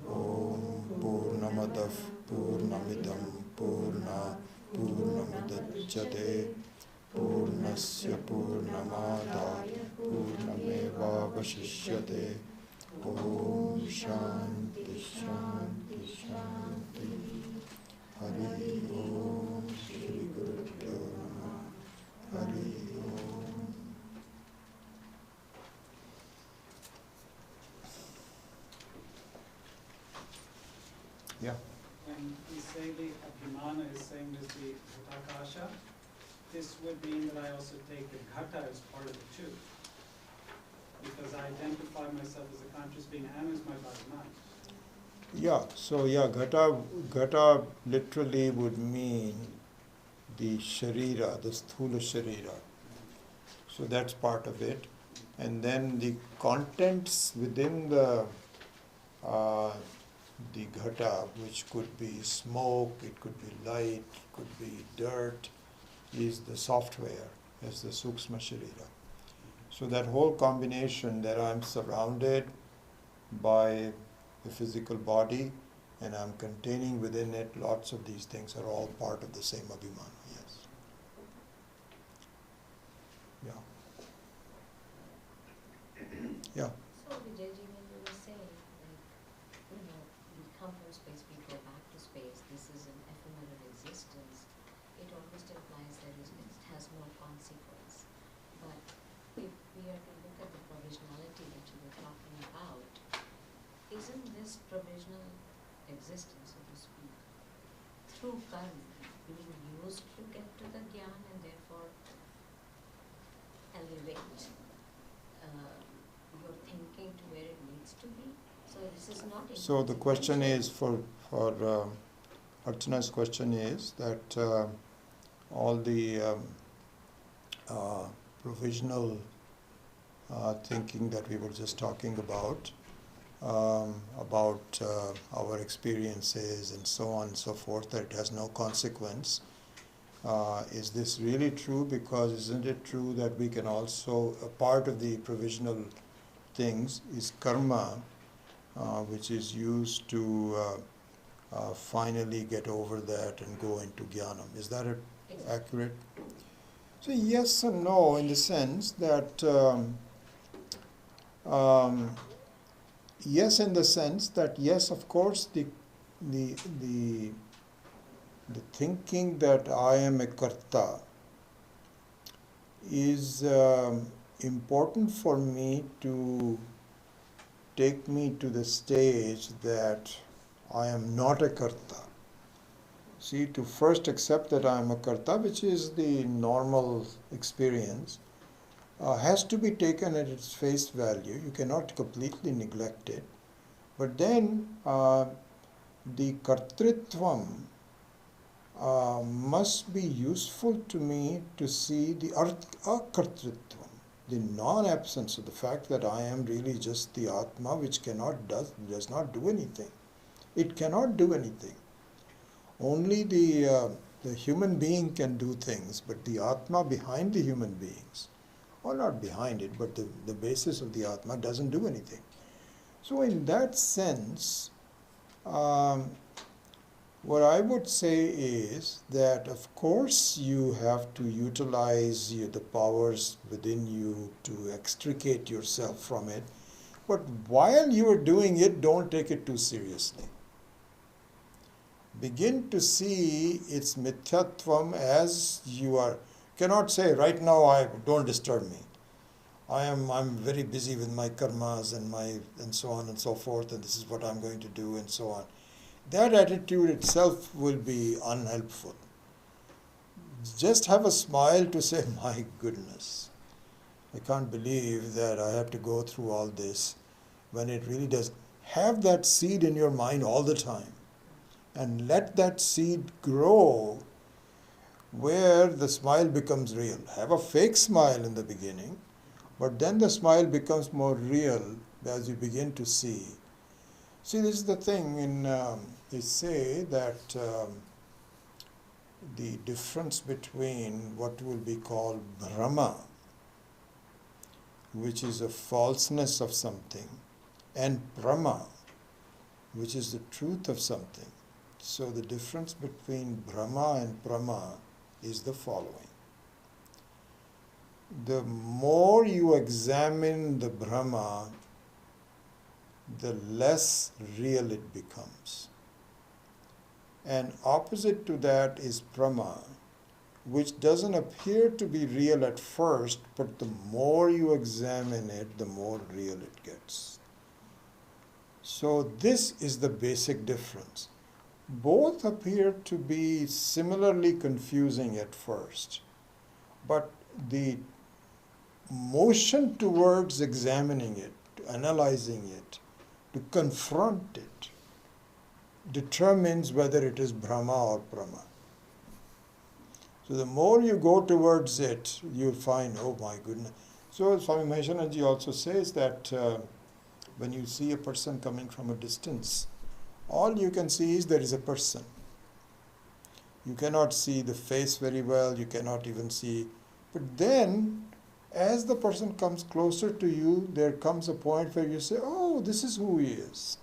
Om Purnamadav Purnamidam Purna Purnamudachyate Purnasya Purnamadaya Purnameva Vashishyate Om Shanti Shanti Shanti Hari Om Shri Gurubhyo Namah Hari Om. Yeah. When we say the Abhimana is same as the Ghatakasha, this would mean that I also take the Ghata as part of it too. Because I identify myself as a conscious being and as my body mind. Yeah, so yeah, Ghata literally would mean the Sharira, the Sthula Sharira. So that's part of it. And then the contents within the ghata, which could be smoke, it could be light, it could be dirt, is the software, as the Sukshma Sharira. So that whole combination that I'm surrounded by the physical body and I'm containing within it lots of these things are all part of the same Abhimana, yes. Yeah. Yeah. So Vijayji, when you were saying, like, we come from space, we go back to space, this is an ephemeral existence, it almost implies that it has no consequence. But if we are to look at the provisionality that you were talking about, isn't this provisional existence, so to speak, through karma, being used to get to the jnana and therefore elevate your thinking to where it needs to be? So this is not. So the question is for Archana's question is that all the provisional thinking that we were just talking about our experiences and so on and so forth, that it has no consequence. Is this really true? Because isn't it true that we can also, a part of the provisional things is karma, which is used to finally get over that and go into jnanam. Is that accurate? So yes and no, in the sense that yes, in the sense that yes, of course, the thinking that I am a karta is important for me to take me to the stage that I am not a karta. See, to first accept that I am a karta, which is the normal experience, has to be taken at its face value. You cannot completely neglect it. But then the kartritvam must be useful to me to see the akartritvam, the non-absence of the fact that I am really just the Atma, which does not do anything. It cannot do anything. Only the human being can do things, but the Atma behind the human beings, or not behind it, but the basis of the Atma doesn't do anything. So in that sense, what I would say is that, of course, you have to utilize the powers within you to extricate yourself from it. But while you are doing it, don't take it too seriously. Begin to see its mithyatvam as you are. Cannot say, right now, don't disturb me. I'm very busy with my karmas and so on and so forth, and this is what I'm going to do and so on. That attitude itself will be unhelpful. Just have a smile to say, my goodness, I can't believe that I have to go through all this, when it really does. Have that seed in your mind all the time and let that seed grow where the smile becomes real. Have a fake smile in the beginning, but then the smile becomes more real as you begin to see. See, this is the thing, they say that the difference between what will be called Brahma, which is a falseness of something, and Brahma, which is the truth of something. So the difference between Brahma and Prama is the following. The more you examine the Brahma, the less real it becomes. And opposite to that is Prama, which doesn't appear to be real at first, but the more you examine it, the more real it gets. So this is the basic difference. Both appear to be similarly confusing at first, but the motion towards examining it, to analyzing it, to confront it, determines whether it is Brahma or Brahma. So the more you go towards it, you'll find, oh my goodness. So Swami Maheshananji also says that when you see a person coming from a distance, all you can see is there is a person. You cannot see the face very well, you cannot even see. But then, as the person comes closer to you, there comes a point where you say, oh, this is who he is.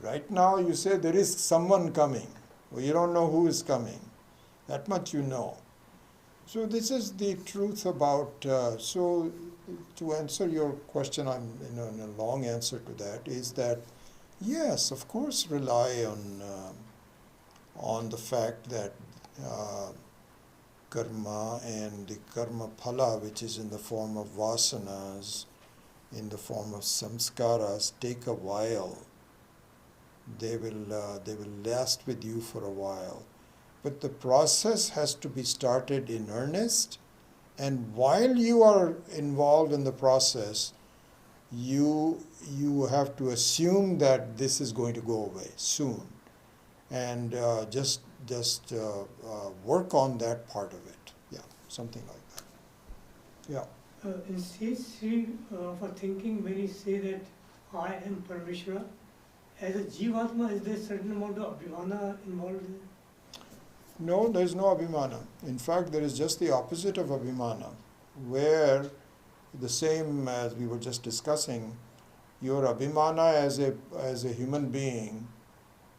Right now you say there is someone coming. Well, you don't know who is coming. That much you know. So this is the truth about, so to answer your question, in a long answer to that, is that yes, of course, rely on the fact that karma and the karma phala, which is in the form of vasanas, in the form of samskaras, take a while. They will last with you for a while. But the process has to be started in earnest, and while you are involved in the process, you have to assume that this is going to go away soon, and just work on that part of it. Yeah, something like that. Yeah. In stage 3 for thinking, when you say that I am Parameshwara, as a Jivatma, is there a certain amount of abhimana involved there? No, there is no abhimana. In fact, there is just the opposite of abhimana, where the same as we were just discussing, your abhimana as a human being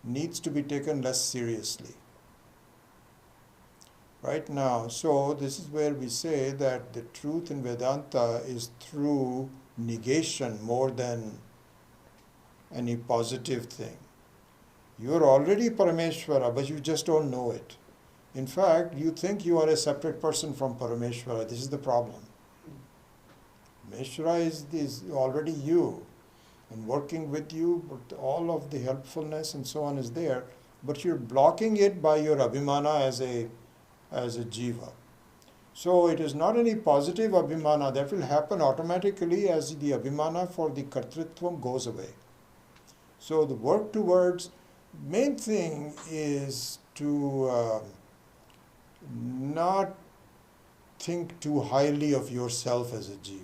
needs to be taken less seriously. Right now, so this is where we say that the truth in Vedanta is through negation more than any positive thing. You are already Parameshwara, but you just don't know it. In fact, you think you are a separate person from Parameshwara. This is the problem. Meshwara is already you and working with you, but all of the helpfulness and so on is there, but you're blocking it by your abhimana as a jiva. So it is not any positive abhimana that will happen automatically as the abhimana for the kartritvam goes away. So the work towards, main thing is to not think too highly of yourself as a jiva.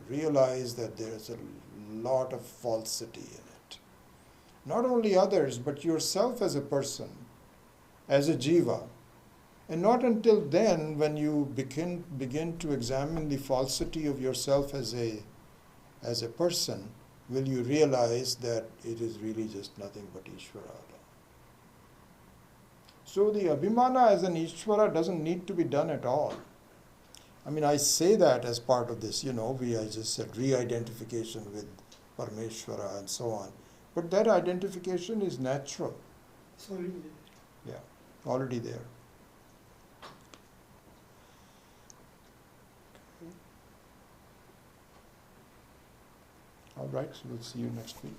Realize that there is a lot of falsity in it. Not only others, but yourself as a person, as a jiva. And not until then, when you begin to examine the falsity of yourself as a person, will you realize that it is really just nothing but Ishvara alone. So the abhimana as an Ishvara doesn't need to be done at all. I mean, I say that as part of this, I just said re-identification with Parameshwara and so on. But that identification is natural. It's already there. Yeah, already there. All right, so we'll see you next week.